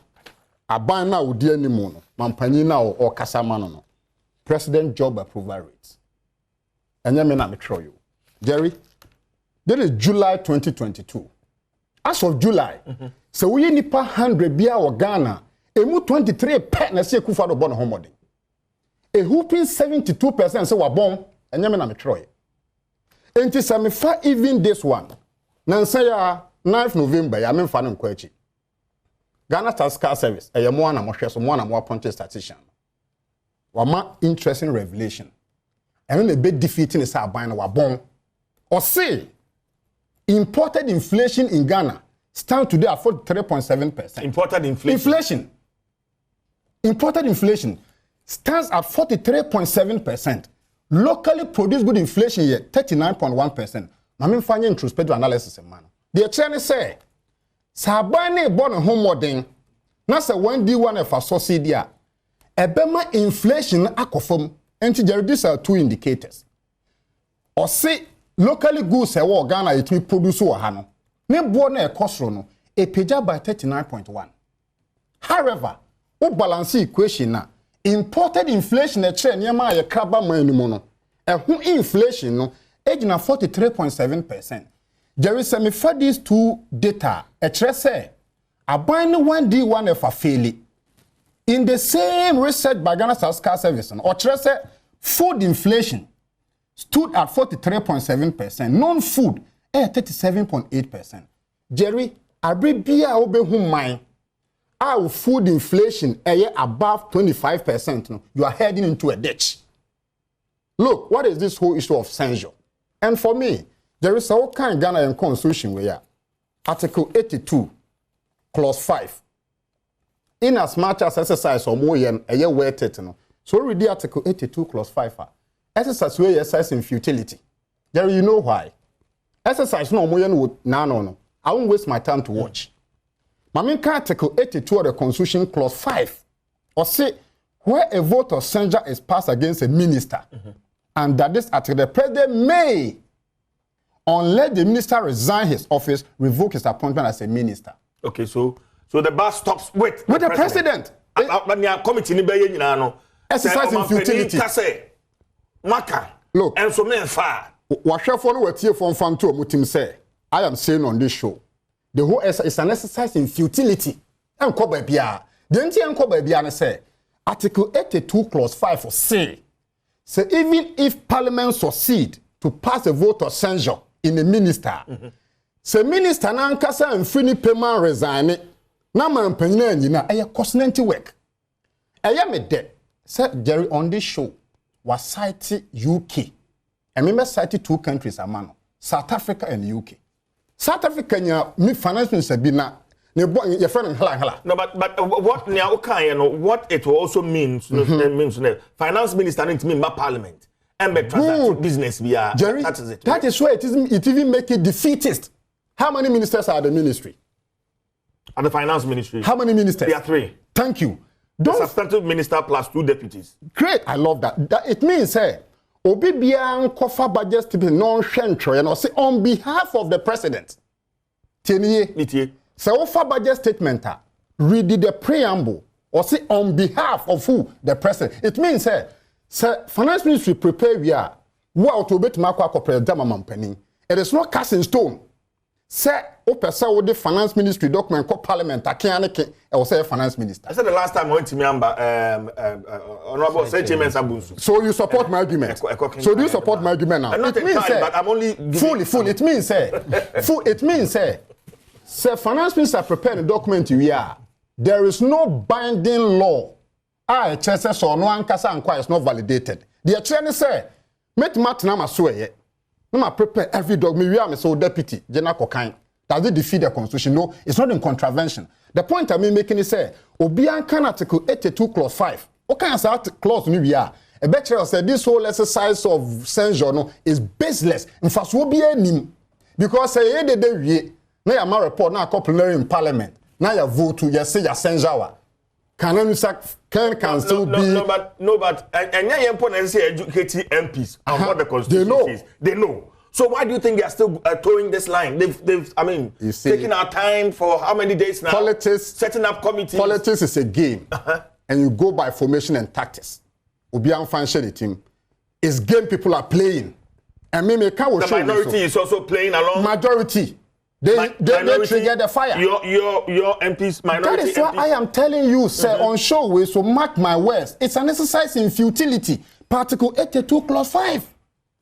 [SPEAKER 5] aban na udi animo no, mampani na or kasamano no. President job approval rates. And you na me throw you. Jerry, this is July 2022. As of July, so we nipa 100 bia or Ghana, emu 23 pet na se kufa do born homoding. A whooping 72% say wa bon, and yame na me troy. Enti sa me fa even this one. Nan say ya 9th November, ya me fa no kwachi. Ghana Tax Service, e mo na mo hwe so mo na mo appointed statistician. Wa ma interesting revelation. And then be defeating is aban na wa bon. Or say imported inflation in Ghana stands today at 43.7%.
[SPEAKER 1] Imported inflation.
[SPEAKER 5] Imported inflation stands at 43.7%. Locally produced good inflation here 39.1%. Mami fanya introspective analysis man. The chairman say, "Sabane born home modern. Na se 1D1 F associate ebema inflation akofom." And these are 2 indicators. Or say locally goods e Ghana it will produce o ha no. Ne bo na ekosro no e pagya by 39.1. However, o balance equation na imported inflation e chere niam aye kraba man mu no. Ehu inflation no egina 43.7%. There is some for these 2 data e chere say aban no 1D1 F faili. In the same research by Ghana Tax Service or chere say food inflation stood at 43.7%. Non-food, 37.8%. Jerry, Abribia obehu mine. Our food inflation, above 25%. No, you are heading into a ditch. Look, what is this whole issue of censure? And for me, there is all kind of Ghana constitution where Article 82, Clause 5. In as much as exercise or more yen, a year weighted. No. So read the Article 82, Clause 5. exercise wey exercise in futility. Jerry, you know why? Exercise no more no. I won't waste my time to watch. Maminka Article 82 of the Constitution, Clause 5, or say where a vote of censure is passed against a minister, and that this article, the president may, unless the minister resign his office, revoke his appointment as a minister.
[SPEAKER 1] Okay, so the bar stops with
[SPEAKER 5] the president. Exercise in futility. Look,
[SPEAKER 1] and so men far.
[SPEAKER 5] What here from fan to mutim say, I am saying on this show, the whole is an exercise in futility. And ko babia. The entire ko babia say, Article 82 Clause 5 for say even if Parliament succeed to pass a vote of censure in a minister, say minister na nkasa amfini payment resign na man panyina nyina eye cosnanty work. Eye me de say Jerry on this show was cite UK. I remember cited 2 countries amano, South Africa and UK. South Africa nya me finance minister bi na your friend hala.
[SPEAKER 1] No, but what now okay, what it also means, means finance minister need to mean my parliament and transact business via
[SPEAKER 5] Jerry,
[SPEAKER 1] that is it.
[SPEAKER 5] That is why it even make it defeatist. How many ministers are at the ministry?
[SPEAKER 1] At the finance ministry.
[SPEAKER 5] How many ministers?
[SPEAKER 1] There are 3.
[SPEAKER 5] Thank you.
[SPEAKER 1] The substantive minister plus 2 deputies.
[SPEAKER 5] Great, I love that. It means obi bia nkofa budget to be non-central and say on behalf of the president.
[SPEAKER 1] Tieniye.
[SPEAKER 5] So offer budget statement read the preamble or say on behalf of who? The president. It means finance ministry prepare we are what to bet makwa corporate dama. It is not cast in stone. Say opesa wo the finance ministry document called parliament akianeke I will say finance minister.
[SPEAKER 1] I said the last time I went to Miamba honorable Sechimen Sabunsu.
[SPEAKER 5] So you support my argument. So do you support my argument now?
[SPEAKER 1] It means but I'm only
[SPEAKER 5] full. It means full. It means say finance minister prepare the document we are. There is no binding law. I chese so no ankasa ankwa is not validated. The attorney say met matna masoye. No ma prepare every document we are so deputy general kokan. Does it defeat the constitution? No, it's not in contravention. The point I mean making is Obian can article 82 clause 5. What kind of clause we are? A better said this whole exercise of censure no is baseless. In fact, will be any because say the now your report now plenary in parliament. Now you vote to you say your censure. Can still be
[SPEAKER 1] no but and you important say educated MPs on what the constitution is. They know. So why do you think they are still towing this line? They've I mean, taking our time for how many days now?
[SPEAKER 5] Politics,
[SPEAKER 1] setting up committees.
[SPEAKER 5] Politics is a game, and you go by formation and tactics. Obiang function team is game people are playing, and me can
[SPEAKER 1] the minority is also playing along.
[SPEAKER 5] Majority, they trigger the fire.
[SPEAKER 1] Your MPs minority.
[SPEAKER 5] That is why I am telling you, sir, on show way. So mark my words. It's an exercise in futility. Article 82 clause 5.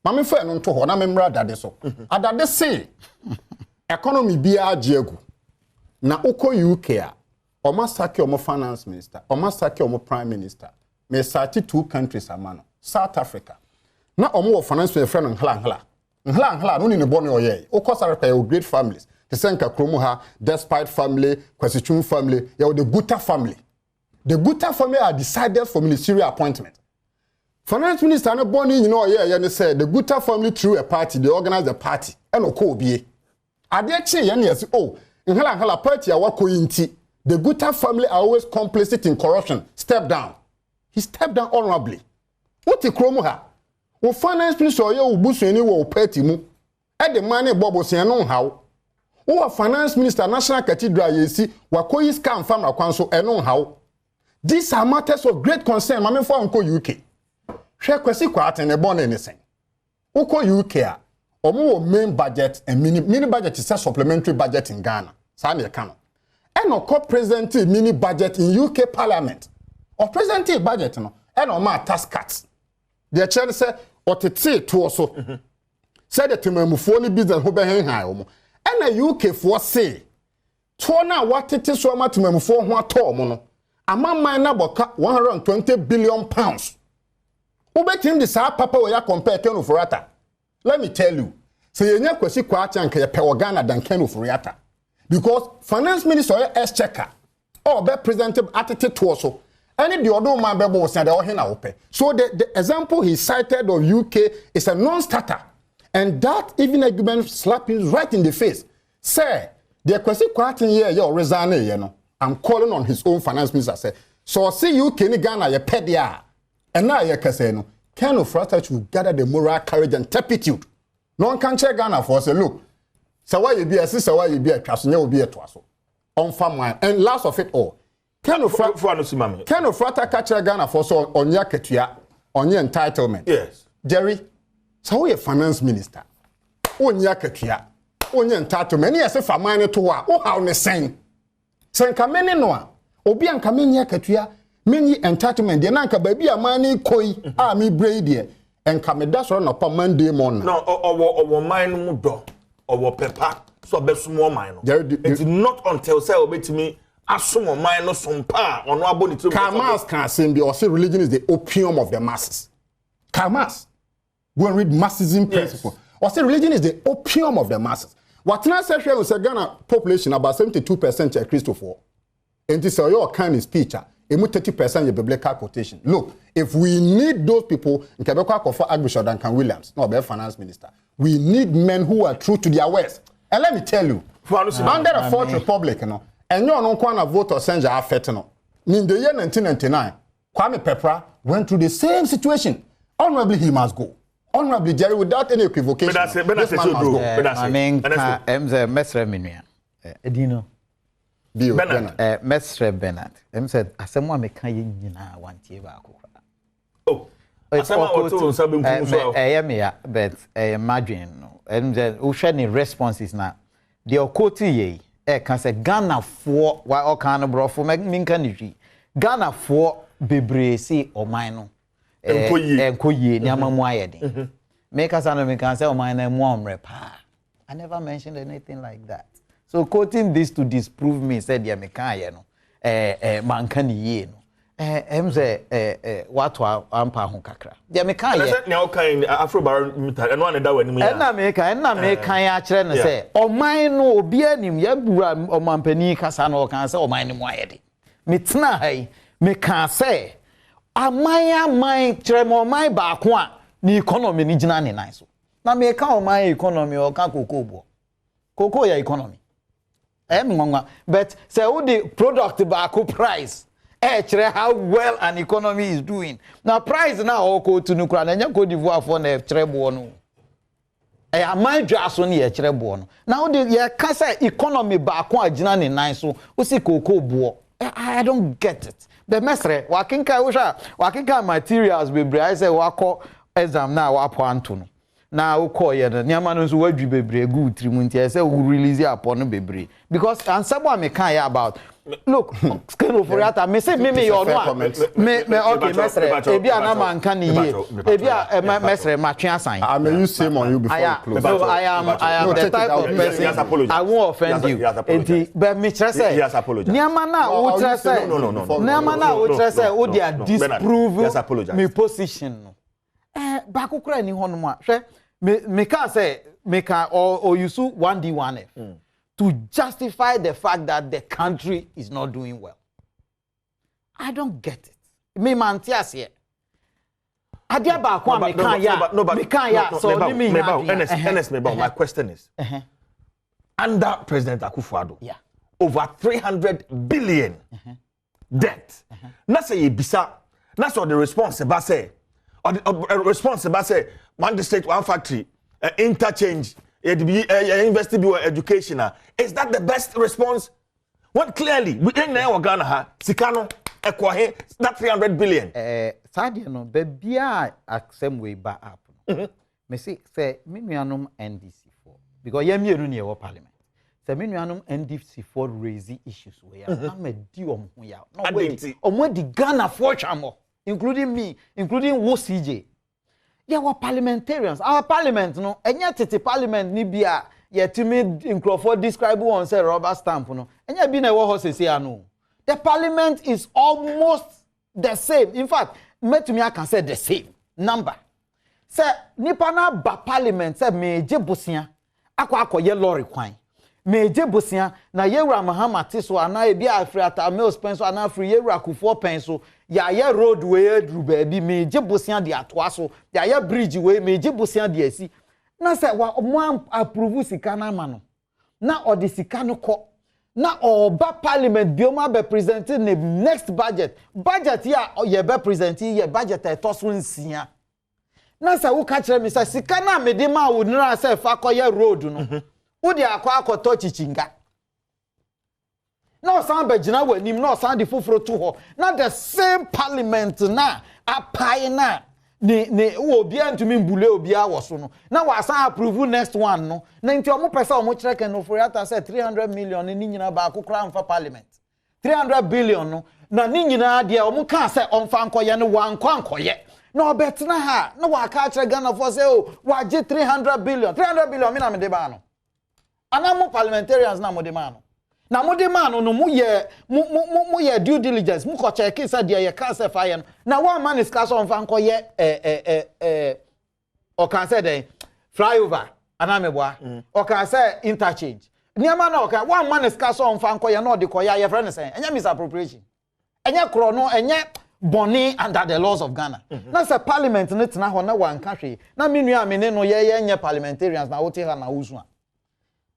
[SPEAKER 5] Mami fe no to ho na memra dade so adade say economy bia agiegu na uko UK a o ma sake o finance minister o ma sake o prime minister me sati 2 countries amano South Africa na o mo finance minister no nhla no ni ne bone oye o ko South Africa great families the senka kromu ha despite family kwasichum family ya the Guta family are decided for ministerial appointment. Finance minister no born in say the Guta family through a party, they organize the party. And oko be. Ade che yes nhla party awako inti. The Guta family are always complicit in corruption. Step down. He stepped down honorably. What ikromu ha? Wo finance minister oye obusu eni wo party mu. E the money bobo se no how. Wo finance minister national cathedral yesi wakoyi scam farm akwanso eno how. These are matters of great concern. Mame for unko UK. Share kwesi kwa atene born anything. Uko UK a omo main budget and mini budget is a supplementary budget in Ghana. Sa na ka no. E no co present mini budget in UK Parliament. Or present budget no. E no ma tax cuts. The chair say otete to also. Say the temamufo ni business ho be hen han omo. E na UK for say to na watete so ma temamufo ho ato omo no. Amman na boka 120 billion pounds. Ubetim the sa papa we ya compare Ken Ofori-Atta. Let me tell you. Say yenya kwesi kwa acha nke pe Ghana than Ken Ofori-Atta. Because finance minister exchequer or be presented attitude to also Any the other man bebo was open. So the example he cited of UK is a non-starter. And that even argument slap him right in the face. Sir, the question quite here, you resign, you know. I'm calling on his own finance minister. Say, so see you can Ghana your pedia. And now you can say no. Kind of Fratta should gather the moral courage and turpitude. No one can check Ghana for say, look, so why you be a sister, why you be a trust, you will be a trust. On farm wine. And last of it all. Kind of Fratta catch Ghana for so on your ketia, on your entitlement.
[SPEAKER 1] Yes.
[SPEAKER 5] Jerry, so we a finance minister. On your ketia, on your entitlement. Yes, if I'm to what? Oh, how the same. Sen kamene no obi an kamene akatua meni entitlement de na nka baby amani koi a mi braid de enka me da so na pa Monday morning
[SPEAKER 1] no owo mine mu do owo pepa so besumo mine no it's not until say obetimi asomo mine no sompa ono aboni to
[SPEAKER 5] Kamas can say or say religion is the opium of the masses. Kamas go and read Marxism principle. Or say religion is the opium of the masses. What now say we say Ghana population about 72% are Christopher. And this is your kind of speech. 30% your biblical quotation. Look, if we need those people, in Quebec for Archbishop Duncan Williams, no, be finance minister. We need men who are true to their words. And let me tell you, under the Fourth Republic, you know, and you don't want to vote or send your affect, no. In the year 1999, Kwame Pepra went through the same situation. Honorably, he must go. Honorably, Jerry, without any equivocation.
[SPEAKER 1] But that's go.
[SPEAKER 4] I mean, Mestre Minuan. Edino. Mestre Bernard. Said, as someone may can you now want you back.
[SPEAKER 1] Oh, it's all to something.
[SPEAKER 4] But imagine, and then Ushani responses now. The Okoti can say Ghana for what all kind of bro for making country. Ghana for Bebresi or Mino. Enkoye nyama muayedi make us and we can say oh my name repa. I never mentioned anything like that. So quoting this to disprove me said ya meka no mankani ye no emze what ampa ho kakra ya meka ye
[SPEAKER 1] na o kan afro barometer eno an da wani mu ya
[SPEAKER 4] na meka ya kire no say oman no obi anim ya bura omampani kasa no kan say oman ni muayedi metena hai meka say amai tremo mai ba ko a ni economy ni gina ne nan so na me ka o mai economy o ka koko ya economy nwa but say who the product ba ko price chere how well an economy is doing na price na o ko tunu kra na nya Cote d'Ivoire for na chere bo no amai dwaso ne chere bo no na who the ye ka say economy ba ko a gina ne nan so o si koko bo I don't get it. The mestre wakinka materials bebre I say wako exam na wapo anto na woko ye no nyama no so wadwi bebre gu trimunti I say we release upon bebre because answer me kan about look scale of Ofori-Atta me say me you know me okay mestre ebi anama nka ne ye ebi mestre matwe asan
[SPEAKER 5] I may use same on you before you close.
[SPEAKER 4] So I am the type of person I won't offend you but me try say nyama na wo try say nyama na wo try say wo dey disprove me position no ba kokura ni ho no ma hwe me can say me can or use 1D1F to justify the fact that the country is not doing well. I don't get it. Me mantias here. Adia ba kwa me kan ya so ni me
[SPEAKER 1] my question is under President Akufo-Addo over 300 billion debt. Na say bisa na so the response ba say or the response ba say one district one factory interchange university be educational. Is that the best response? What clearly we in Ghana ha sikano ekwahe that 300 billion.
[SPEAKER 4] Sadia no bebia aksem we ba up. Me say me nuanom NDC4 because ye mienu ne wo parliament. Say me nuanom NDC4 raise issues we ya na me di om ho ya. No wait. Omo di Ghana for chamo including me, including wo CJ. Yeah, we parliamentarians. Our parliament, no, enya tete parliament ni bia ye timi Nkrofo describe one say rubber stamp no. Enya bi na wo ho sese ano. The parliament is almost the same. In fact, metumi aka say the same number. Say nipa na ba parliament say meje bosia akwa akoye lorry kwan. meje bosia na yewura mahama tiso ana ebi Ofori-Atta mills penso ana free yewura Kufuor penso ya ye road way edru baabi meje bosia de atoa so ya ye bridge way meje bosia de asi na say wa mo approve sika na ma no na odi sika no ko na oba parliament bioma be presenting the next budget ya ye be presenting ye budget e to so nsia na say wo ka kire me say sika na me de ma wo nira say fa koye road no wo de akoto chichinga na osan be gina wanim na osan de foforo to ho na the same parliament na apai na ne obi antumi mbule obi awoso no na wasan approve next one no na nti omo pesa omo kire ken Ofori-Atta say 300 million ni nyina ba akokra mfa parliament 300 billion no na ni nyina de omo kan say onfa nkoye ne wankọ ankoye na obetena ha na waka kire Ghana for say oh waje 300 billion me na me de ba no anamo parliamentarians na mo de ma no na mo de ma no no mo ye due diligence mo ko check say de ye can say fire na one man is cast on fan ko ye o can say den flyover anameboa o can say interchange niama na o can one man is cast on fan ko ye no de ko ya friend say enya misappropriation enya kro no enya boni under the laws of Ghana na say parliament ne tena ho na wan ka hwe na menu amene no ye nya parliamentarians na wote ha na wusu a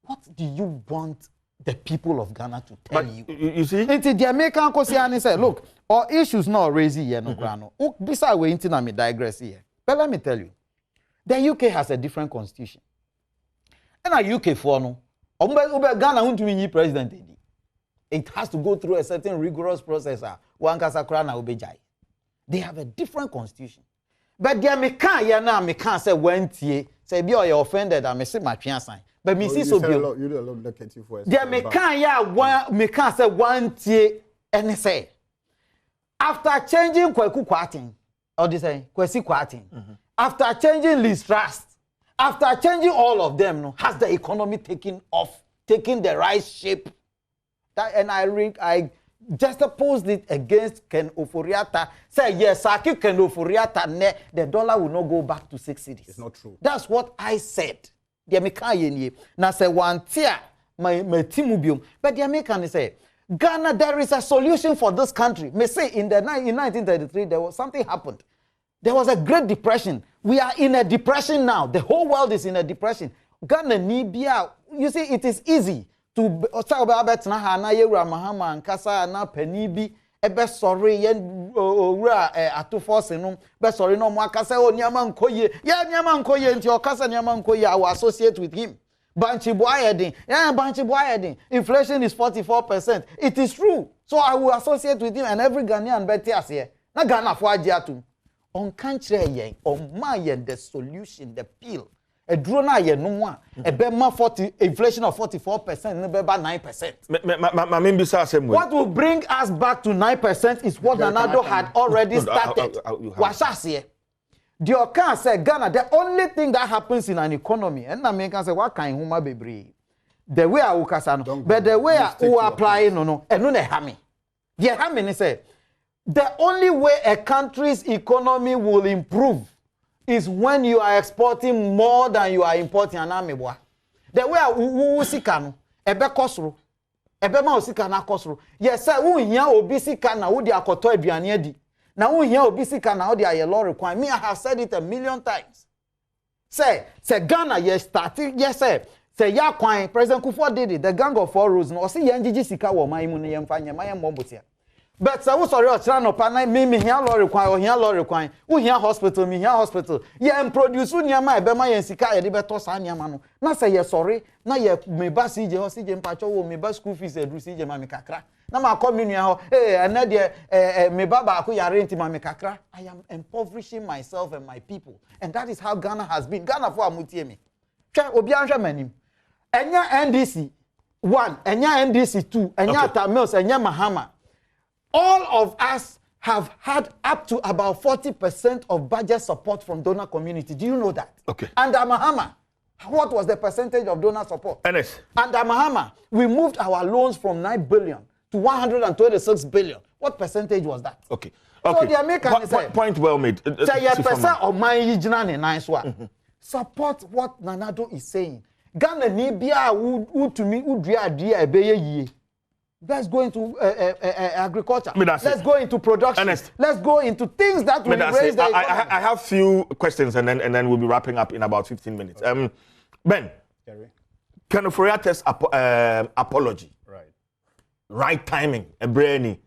[SPEAKER 4] what do you want the people of Ghana to tell
[SPEAKER 1] you see?
[SPEAKER 4] Into the American Kosiani said, look, our issues not raising here, no grano. Besides, we're into me digress here. But let me tell you, the UK has a different constitution. And a UK for no, Ghana won't be president. It has to go through a certain rigorous process. One Kasakra na Ubejai. They have a different constitution. But the American say when tie say be you offended, I may say my fiancé. But me see so be
[SPEAKER 5] you do a lot look at you for
[SPEAKER 4] there me can say one tie and say after changing Kweku Kwatin or this say Kwesi Kwatin after changing Liz Trust after changing all of them no has the economy taken the right shape that and I just opposed it against Ken Ofori-Atta say yes I keep Ken Ofori-Atta the dollar will not go back to 6 cities.
[SPEAKER 5] It's not true.
[SPEAKER 4] That's what I said. The American na say one tier my timubium but the American say Ghana there is a solution for this country. May say in 1933 there was something happened. There was a great depression. We are in a depression now. The whole world is in a depression. Ghana nibia you see it is easy to talk about na ha na yewura mahama nkasa na panibi ebe sorry yen owura atofo senum be sorry no mo akasa o niama nkoye ya niama nkoye nti okasa niama nkoye I will associate with him banchi boyedin banchi boyedin inflation is 44%. It is true, so I will associate with him and every Ghanaian bet here na Ghana fo age atum on country yen on ma yen the solution the pill a drone ye no one a bema 40 inflation of 44% and beba 9%. What will bring us back to 9% is what Nanado had already started. Washasiye. The Okan said Ghana, the only thing that happens in an economy, and American say what kind huma bebre. The way I ukasano, but the way I apply no, and no hami. The hami say the only way a country's economy will improve is when you are exporting more than you are importing an army boy. The way we sika no ebe kosoro ebe ma osika na kosoro yes sir wo hia obi sika na wo di akoto aduane adi na wo hia obi sika na wo di aye law require me I have said it a million times say Ghana yes starting yes say ya kwan President Kufuor did it the gang of four roads no say ye ngigi sika wo man mu ne ye mfa nya man ye mbombotia. But so we sorry no pana me here law require or here law require we here hospital me here hospital ye produce niama e be ma ye sika ye de beto sa niama no na say ye sorry na ye me ba CJ ho CJ mpacho wo me ba school fees edu CJ ma me kakra na ma come nua ho na de me ba ko ya rent ma me kakra. I am impoverishing myself and my people, and that is how Ghana has been. Ghana for amutie me twa obi anhwe manim enya NDC 1 enya NDC 2 enya Atta Mills enya Mahama. All of us have had up to about 40% of budget support from donor community. Do you know that?
[SPEAKER 1] Okay.
[SPEAKER 4] Under Mahama, what was the percentage of donor support?
[SPEAKER 1] NS.
[SPEAKER 4] Under Mahama, we moved our loans from 9 billion to 126 billion. What percentage was that?
[SPEAKER 1] Okay.
[SPEAKER 4] So the American
[SPEAKER 1] point well made.
[SPEAKER 4] Say a percent of my nice one. Support what Nanado is saying. Ghana ni bia who to me who dria dia ebeye yi. Let's go into agriculture. Let's go into production.
[SPEAKER 1] Ernest.
[SPEAKER 4] Let's go into things that will raise the economy.
[SPEAKER 1] I have few questions and then we'll be wrapping up in about 15 minutes. Ben, Ken Ofori-Atta's apology. Right timing, a brainy.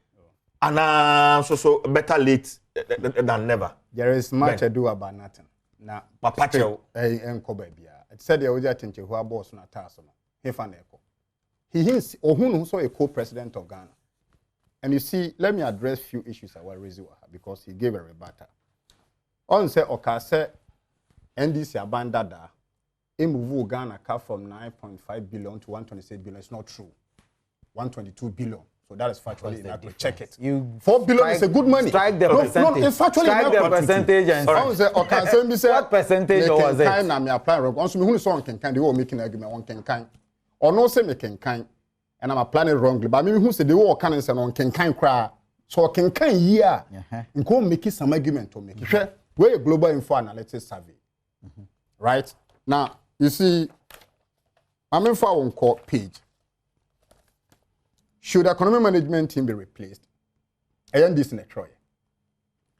[SPEAKER 1] And so better late than never.
[SPEAKER 5] There is much ado about nothing. Now,
[SPEAKER 1] Papacho
[SPEAKER 5] it said the Oja Tinche who are boss na taso. He is also a co-president of Ghana. And you see, let me address few issues I will raise because he gave a rebuttal. On say Okase NDC abandada move Ghana cut from 9.5 billion to 126 billion. It's not true. 122 billion. So that is factually inaccurate. Check it. 4 billion is a good money.
[SPEAKER 4] Strike the percentage.
[SPEAKER 5] No, it's factually
[SPEAKER 4] inaccurate. Strike the percentage and
[SPEAKER 5] what
[SPEAKER 4] percentage was it?
[SPEAKER 5] I'm applying wrong. Also, who so can they were making argument on can or no say making kind and I'm applying it wrongly. But maybe who said they were can and on can cry. So can yeah and go make some argument to make it. Where a global info analytics survey. Right? Now, you see, I'm in for one court page. Should the economic management team be replaced? And this in a Troy.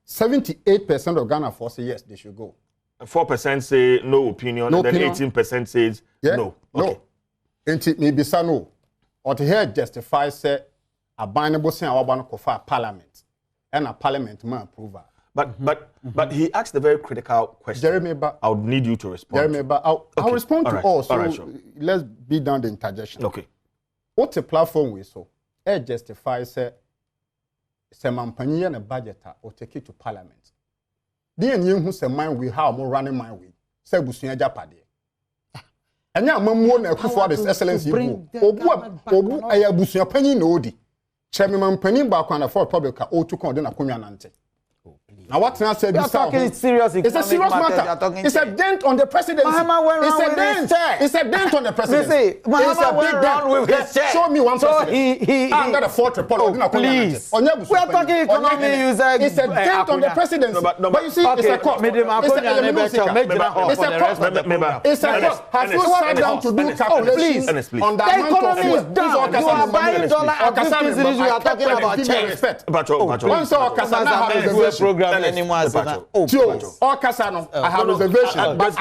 [SPEAKER 5] 78% of Ghana force say yes, they should go.
[SPEAKER 1] 4% say no opinion,
[SPEAKER 5] no
[SPEAKER 1] and then
[SPEAKER 5] opinion.
[SPEAKER 1] 18% says no. Okay.
[SPEAKER 5] And it may be no. Or to hear justify say a bindable saying I want to for Parliament. And a Parliament may approve.
[SPEAKER 1] But he asked a very critical question.
[SPEAKER 5] Jeremy,
[SPEAKER 1] I would need you to respond.
[SPEAKER 5] Jeremy, but I'll respond to all. So
[SPEAKER 1] right, sure.
[SPEAKER 5] Let's beat down the interjection.
[SPEAKER 1] Okay.
[SPEAKER 5] What's a platform we saw? It justifies say mampany and a budget or take it to Parliament. The end who say mind we how more running my way. Say busunya japade. And now mamu na kufu this excellency obu aya busunya panyi na odi. Chairman mampany ba kwa na for public o to kon de na konwa nante. Now what I said
[SPEAKER 4] is serious.
[SPEAKER 5] It's a serious matter. It's a dent on the presidency. It's a dent on the presidency. It's a big dent. Show me one president. He under the fourth report.
[SPEAKER 4] Please. We are talking economy.
[SPEAKER 5] It's a dent on the presidency. But you see, it's a cost. It's a cost. Have you sat down to do calculations on the amount of
[SPEAKER 4] economy is down. You are buying dollar at 50 cities. You are talking about check.
[SPEAKER 5] Once Okasa now has a program.
[SPEAKER 4] Anymore,
[SPEAKER 5] I have reservation, but I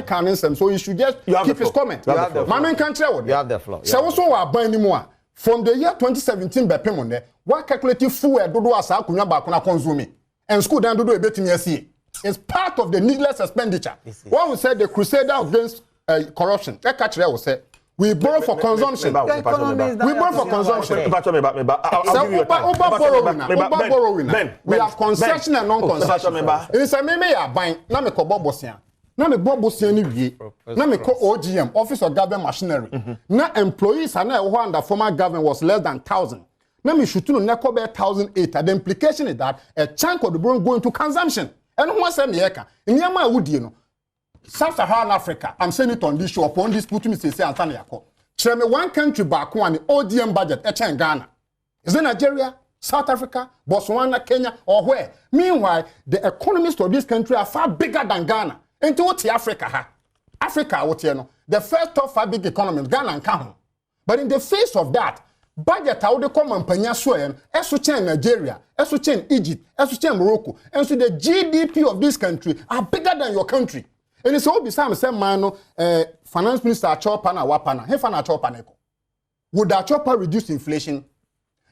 [SPEAKER 5] can't. So you should just keep his comment. You have the floor. So also are buying anymore. From the year 2017, by payment, what calculative food do as I could consume and school down to do a bit in your see. It's part of the needless expenditure. One will say the crusader against corruption. That catch will say. We borrow for consumption. We borrow for consumption. We have concession and non-concession. It's a meme buying. Now me ko bobosia. Now me bobosia ni wie. Now me ko OGM, Office of Government Machinery. Now employees are now under former government was less than 1,000. Now me should na ko be 1,008. The implication is that a chunk of the borrow going to consumption. And who say me eka? Nyama wudi no. Sub-Saharan Africa, I'm saying it on this show, upon this put me say Anthony Yako. Tell me one country back one ODM budget, in Ghana. Is it Nigeria, South Africa, Botswana, Kenya, or where? Meanwhile, the economists of this country are far bigger than Ghana. Into what Africa ha? Africa, what you know, the first top 5 big economies, Ghana and Cameroon. But in the face of that, budget how they come and panya soyen, in Nigeria, in Egypt, in Morocco, and so the GDP of this country are bigger than your country. And it's all beside say man finance minister Achopana Wapana. He fan Achopana. Would Achopa reduce inflation?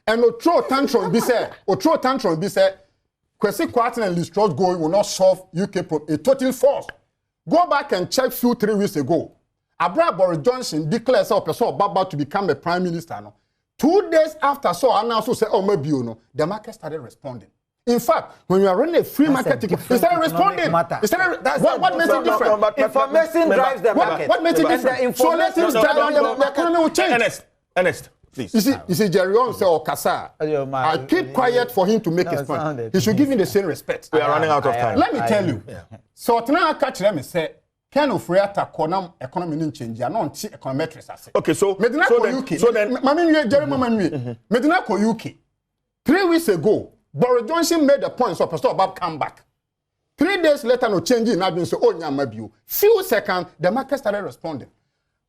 [SPEAKER 5] And throw tantrum be said, Kwesi Kwarteng and Liz Truss going will not solve UK problem. A total force. Go back and check 2-3 weeks ago. Abra Boris Johnson declared a person about to become a prime minister. No? 2 days after so announced say oh maybe you know the market started responding. In fact, when you are running a free market, instead of responding, what makes it different?
[SPEAKER 4] Information drives the market.
[SPEAKER 5] What makes it different? So let him start on the economy will change.
[SPEAKER 1] Ernest, please.
[SPEAKER 5] You see, Jerry on say Okasa. I keep quiet for him to make his point. He should give him the same respect.
[SPEAKER 1] We are running out of time.
[SPEAKER 5] Let me tell you. So now I catch them and say, Ken Ofori-Atta konam economy nin change. I don't see econometrics as it.
[SPEAKER 1] Okay, so
[SPEAKER 5] Medina ko UK. So then, Jerry Mama Medina ko UK. 3 weeks ago. Boris Johnson made the point so Pastor Bob come back. 3 days later, no change in admin, so oh, nyamabu. Few seconds, the market started responding.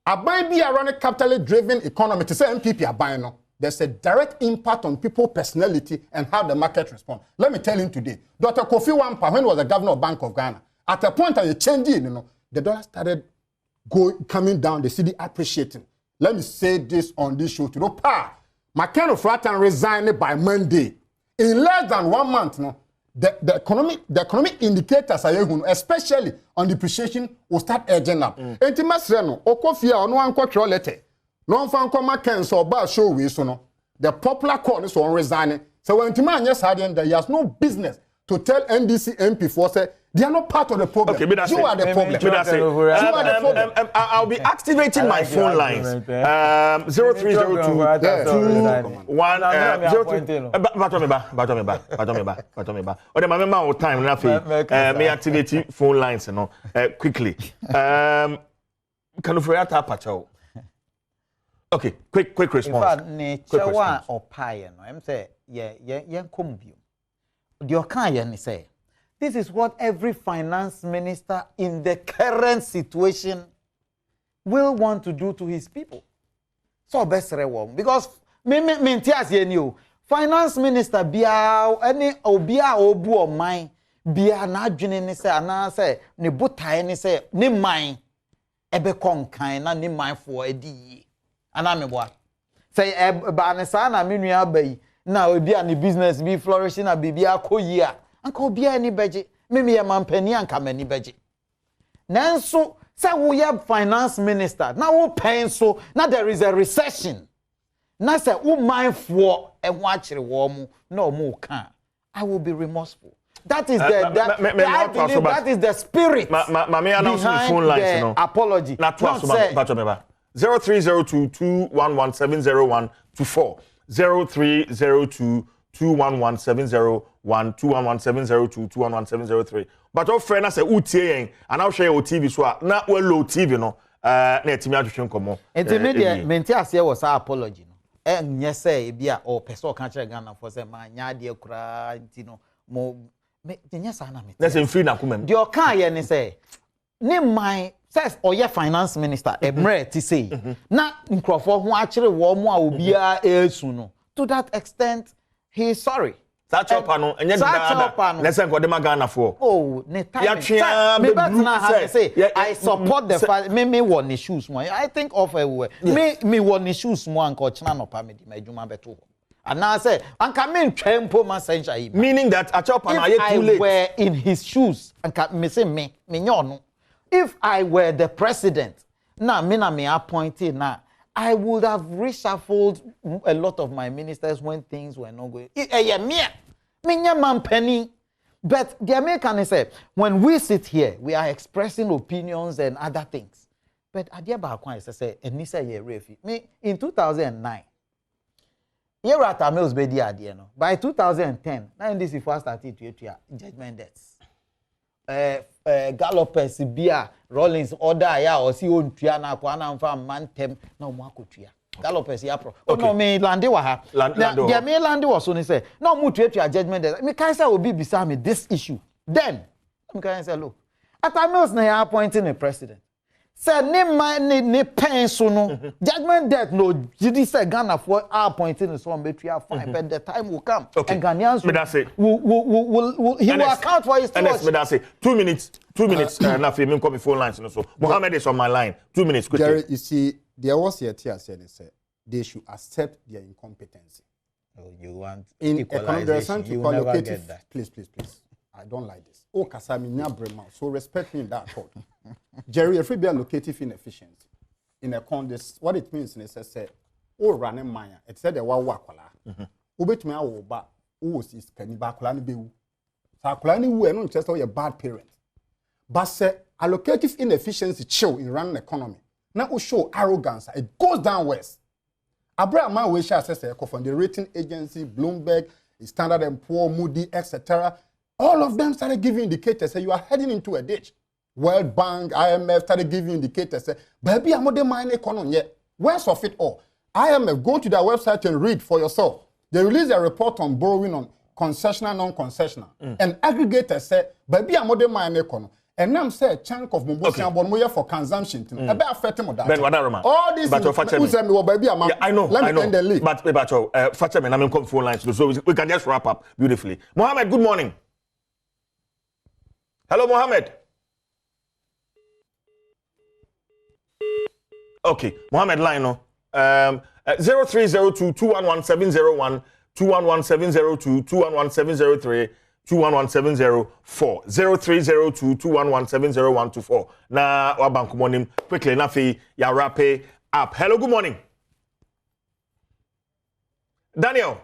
[SPEAKER 5] A buy be around a capitally driven economy to say MPP are buying no. There's a direct impact on people's personality and how the market responds. Let me tell you today, Dr. Kofi Wampa, when he was the governor of Bank of Ghana, at a point of changing, the dollar started coming down, the city appreciating. Let me say this on this show to the power. Nnawotwi resigned by Monday. In less than 1 month, the economic indicators are especially on depreciation will start edging up. Entimasreno, Okofia, no one control letter. No one can so bad show we so no. The popular court is on resigning. So when Timan yes had he has no business to tell NDC MP for say they are not part of the problem. Okay, you are the problem. You are the problem.
[SPEAKER 1] I'll be activating my phone lines. 0302 Batomeba. Or the mama time may activate phone lines quickly. Ofori-Atta pacho. Okay, quick response.
[SPEAKER 4] In fact, Chewa or Pie, I'm say, yeah, come view. The Okayan say, this is what every finance minister in the current situation will want to do to his people. So best reward because finance minister bia any obia obu o man bia na adwene ni say ana say ne botae ni say ne man ebe konkan na ne man fo edi ana meboa say ba ne sa na menua abai na obi a ne business be flourishing na bibia akoyi a anka obi a ni beje me ye mampani anka mani beje nanso say we have finance minister na wo pen so na there is a recession na say wo man fo ehwo akire wo mu na o mu kan I will be remorseful. That is that is the spirit behind phone lines, the apology.
[SPEAKER 1] Not 030221170124 0302211701211702211703. But our friend say utie and I'll share your TV so na well low TV no na etimi atwetwe nkomo.
[SPEAKER 4] Intermediate menti ase was apology no. Nye say e bia o person kan kire Ghana for say ma nya de kura ntino mo me nya sa na me.
[SPEAKER 1] Na say free na kumem.
[SPEAKER 4] The okan ye ni say ne my says oye finance minister emre ti say na nkrofo ho akire wo mo a obia esu no. To that extent he is sorry.
[SPEAKER 1] That chopper no enye da. Let's say Ghana Ghana for.
[SPEAKER 4] Oh, ne time. Me bet na have say I support the fact me won the shoes mo. I think of everywhere. Me won the shoes mo anka ochina no pa me di madwuma beto. And now say anka me ntwempo ma censure.
[SPEAKER 1] Meaning that a chopper na too late.
[SPEAKER 4] If I were in his shoes anka me say me nyono. If I were the president, na me appointed na I would have reshuffled a lot of my ministers when things were not going. But the American say, when we sit here, we are expressing opinions and other things. But me in 2009, by 2010, now this is first started to judgment debts. Gallopers, Bia, Rollins, order ya or see on Triana, Kwana, Mantem, no Makutia. Gallopers, Yapro. Oh, no, me landi waha. Yeah, me landi was only say, no, mutuate your judgment. Me can't say will be beside me this issue. Then, me can't say, look, at a meals, they are appointing a president. Say, ne pen so no judgment debt no jidi say Ghana for appointing the son betray fine but the time will come and Ghanaians will he will account for his
[SPEAKER 1] stewardship. And that's 2 minutes na fi me come phone lines so Mohammed is on my line 2 minutes quickly.
[SPEAKER 5] Jerry, you see there was here said they should accept their incompetency.
[SPEAKER 4] Oh, you want
[SPEAKER 5] in economic there are something to call please I don't like this. Oh, Kasami Nyabrema. So respect me in that thought. Jerry, if we be allocative inefficiency in a context, what it means is say, oh, running Maya, it said the wakwala. Ubet me awo ba, is kaniba kulani bewu. Sa kulani wu eno just a bad parent. But say allocative inefficiency chill in running economy. Now we show arrogance. It goes down west. Abraham man we shall say from the rating agency, Bloomberg, Standard & Poor, Moody, etc. All of them started giving indicators say you are heading into a ditch. World Bank, IMF started giving indicators say, baby, I'm not the mine economy yet. Where's of it all? IMF, go to their website and read for yourself. They released a report on borrowing on concessional, non-concessional. And aggregator say, baby, I'm modern mine econo. And now say a chunk of Mumbosia Bonmoya for consumption. I better affect him that. All this is baby,
[SPEAKER 1] I know.
[SPEAKER 5] Let me end the league.
[SPEAKER 1] But Fatchemen, I'm on phone lines, so we can just wrap up beautifully. Mohammed, good morning. Hello, Mohammed. Okay, Mohammed Lino. 0302 211701 211702 211703 211704 0302 21170124. Na wabanku morning quickly na fi ya wrap up. Hello, good morning. Daniel.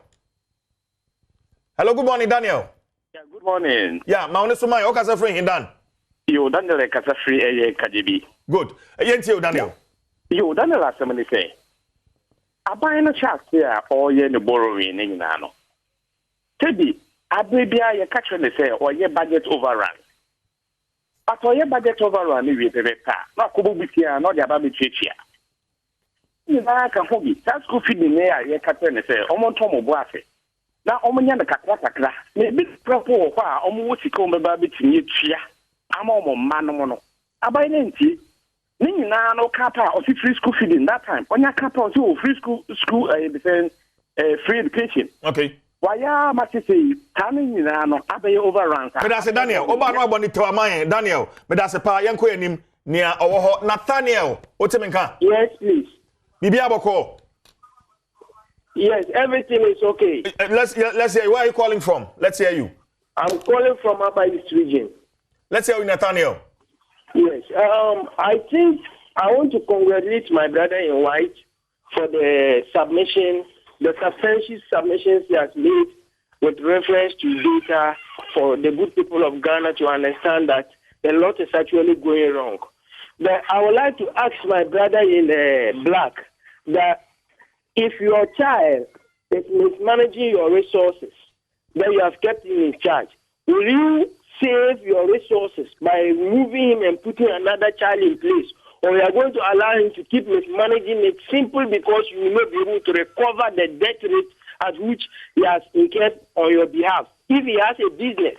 [SPEAKER 1] Hello, good morning, Daniel.
[SPEAKER 6] Yeah, good morning.
[SPEAKER 1] Yeah, maone sumai o kasa free hindan.
[SPEAKER 6] Yo, Daniel kasa free KJB.
[SPEAKER 1] Good. Yenti Daniel.
[SPEAKER 6] Yo, Daniel asemani say. Aban no chance here or ye no borrowing ni na no. Tebi, abebia ye catch ne say or ye budget overrun. But or ye budget overrun ni we bebe pa. Na ko butia no dia ba be chichia. Ni na ka hobi. That school feeding ye catch ne say omo to mo bo afe. Na omo nya na kakra. Na bi propo ho a omo wo sika omo ba be tinye tua. Ama omo ma no mo no. Aban ne nti Nina no kappa or free school feeding that time. On your kappa or free school free education.
[SPEAKER 1] Okay.
[SPEAKER 6] Why ya must say coming in no abe overrun.
[SPEAKER 1] But I say Daniel, oba no aboni to amaye Daniel, but I say pa yanko enim near owo Nathaniel. Otemenka.
[SPEAKER 6] Yes, please.
[SPEAKER 1] Bibi aboko.
[SPEAKER 6] Yes, everything is okay.
[SPEAKER 1] Let's hear where are you calling from? Let's hear you.
[SPEAKER 6] I'm calling from Upper East region.
[SPEAKER 1] Let's hear you, Nathaniel.
[SPEAKER 6] Yes, I think I want to congratulate my brother in white for the submission, the substantial submissions he has made with reference to data for the good people of Ghana to understand that a lot is actually going wrong. But I would like to ask my brother in black that if your child is mismanaging your resources that you have kept him in charge, will you save your resources by moving him and putting another child in place, or you are going to allow him to keep mismanaging it simply because you will not be able to recover the debt rate at which he has incurred on your behalf? If he has a business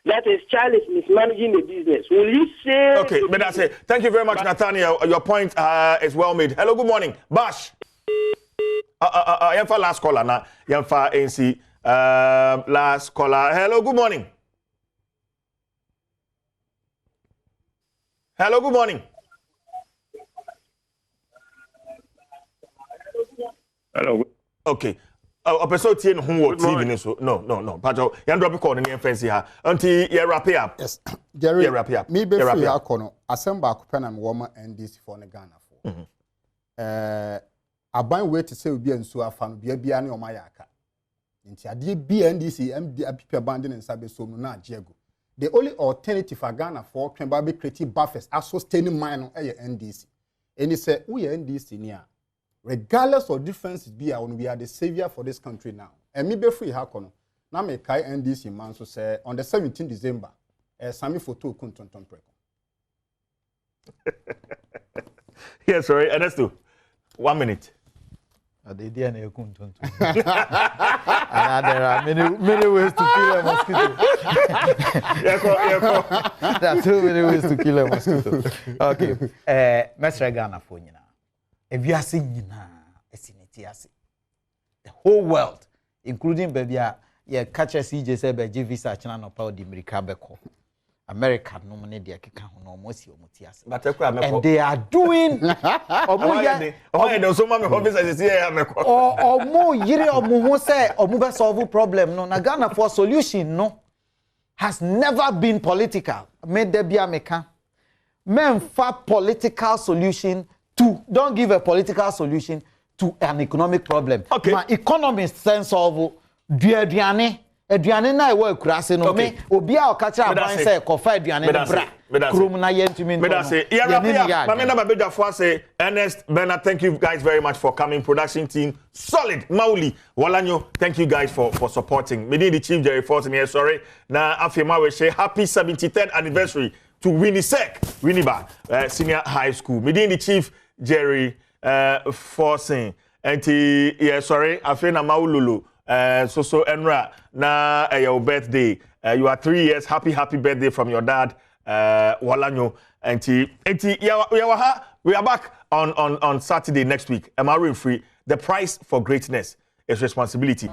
[SPEAKER 6] that his child is mismanaging the business, will you say?
[SPEAKER 1] Okay, but that's it. Thank you very much, Nathaniel. Your point is well made. Hello, good morning, Bash. Yamfa last caller na. Yamfa ANC last caller. Hello, good morning. Hello, good morning.
[SPEAKER 6] Hello.
[SPEAKER 1] Okay. Episode 10 who TV so no. Pacho, yan drop call in fancy ha. Until you wrap it up.
[SPEAKER 5] Yes. Jerry,
[SPEAKER 1] wrap it up.
[SPEAKER 5] Me be free akono. Assemble akopena na woman NDC for the Ghana for. Aban way to say obi ensu afa no bia ne omayaka. Nti ade bi NDC MD apipa banding and sabe so no na jego. The only alternative for Ghana for can be creative buffers as sustaining mine on NDC. And he said, we are NDC near. Regardless of differences, we are the savior for this country now. And me be free hakono. Now me kai NDC man so say on the 17th December, Sami photo kuntonton preko.
[SPEAKER 1] Yes, sorry, Ernesto. 1 minute.
[SPEAKER 4] There are many ways to kill a mosquito. There are so many ways to kill a mosquito. Okay. Mr. Ghana for you now. If you are seeing the whole world, including baby, yeah, catch a CJ said by visa channel power the America. America no money they can no more see and they are doing or more yiri or more say or move solve problem no na Ghana for solution no has never been political made there be America men for political solution to don't give a political solution to an economic problem.
[SPEAKER 1] Okay.
[SPEAKER 4] My economist sense of aduane na ewo akurase no me obi a okacha aban say kofa aduane no bra krom na yentumi no
[SPEAKER 1] me say yeah mama na babedafo say Ernest Bernard, thank you guys very much for coming. Production team solid. Mauli Walanyo, thank you guys for supporting. Me the chief Jerry Fortin here, sorry na afema we say happy 73rd anniversary to Winneba senior high school. Me the chief Jerry Fortin and yeah sorry afena maululu so Enra na your birthday. You are 3 years. Happy birthday from your dad, Walanyo. We are back on Saturday next week. Am I free? The price for greatness is responsibility.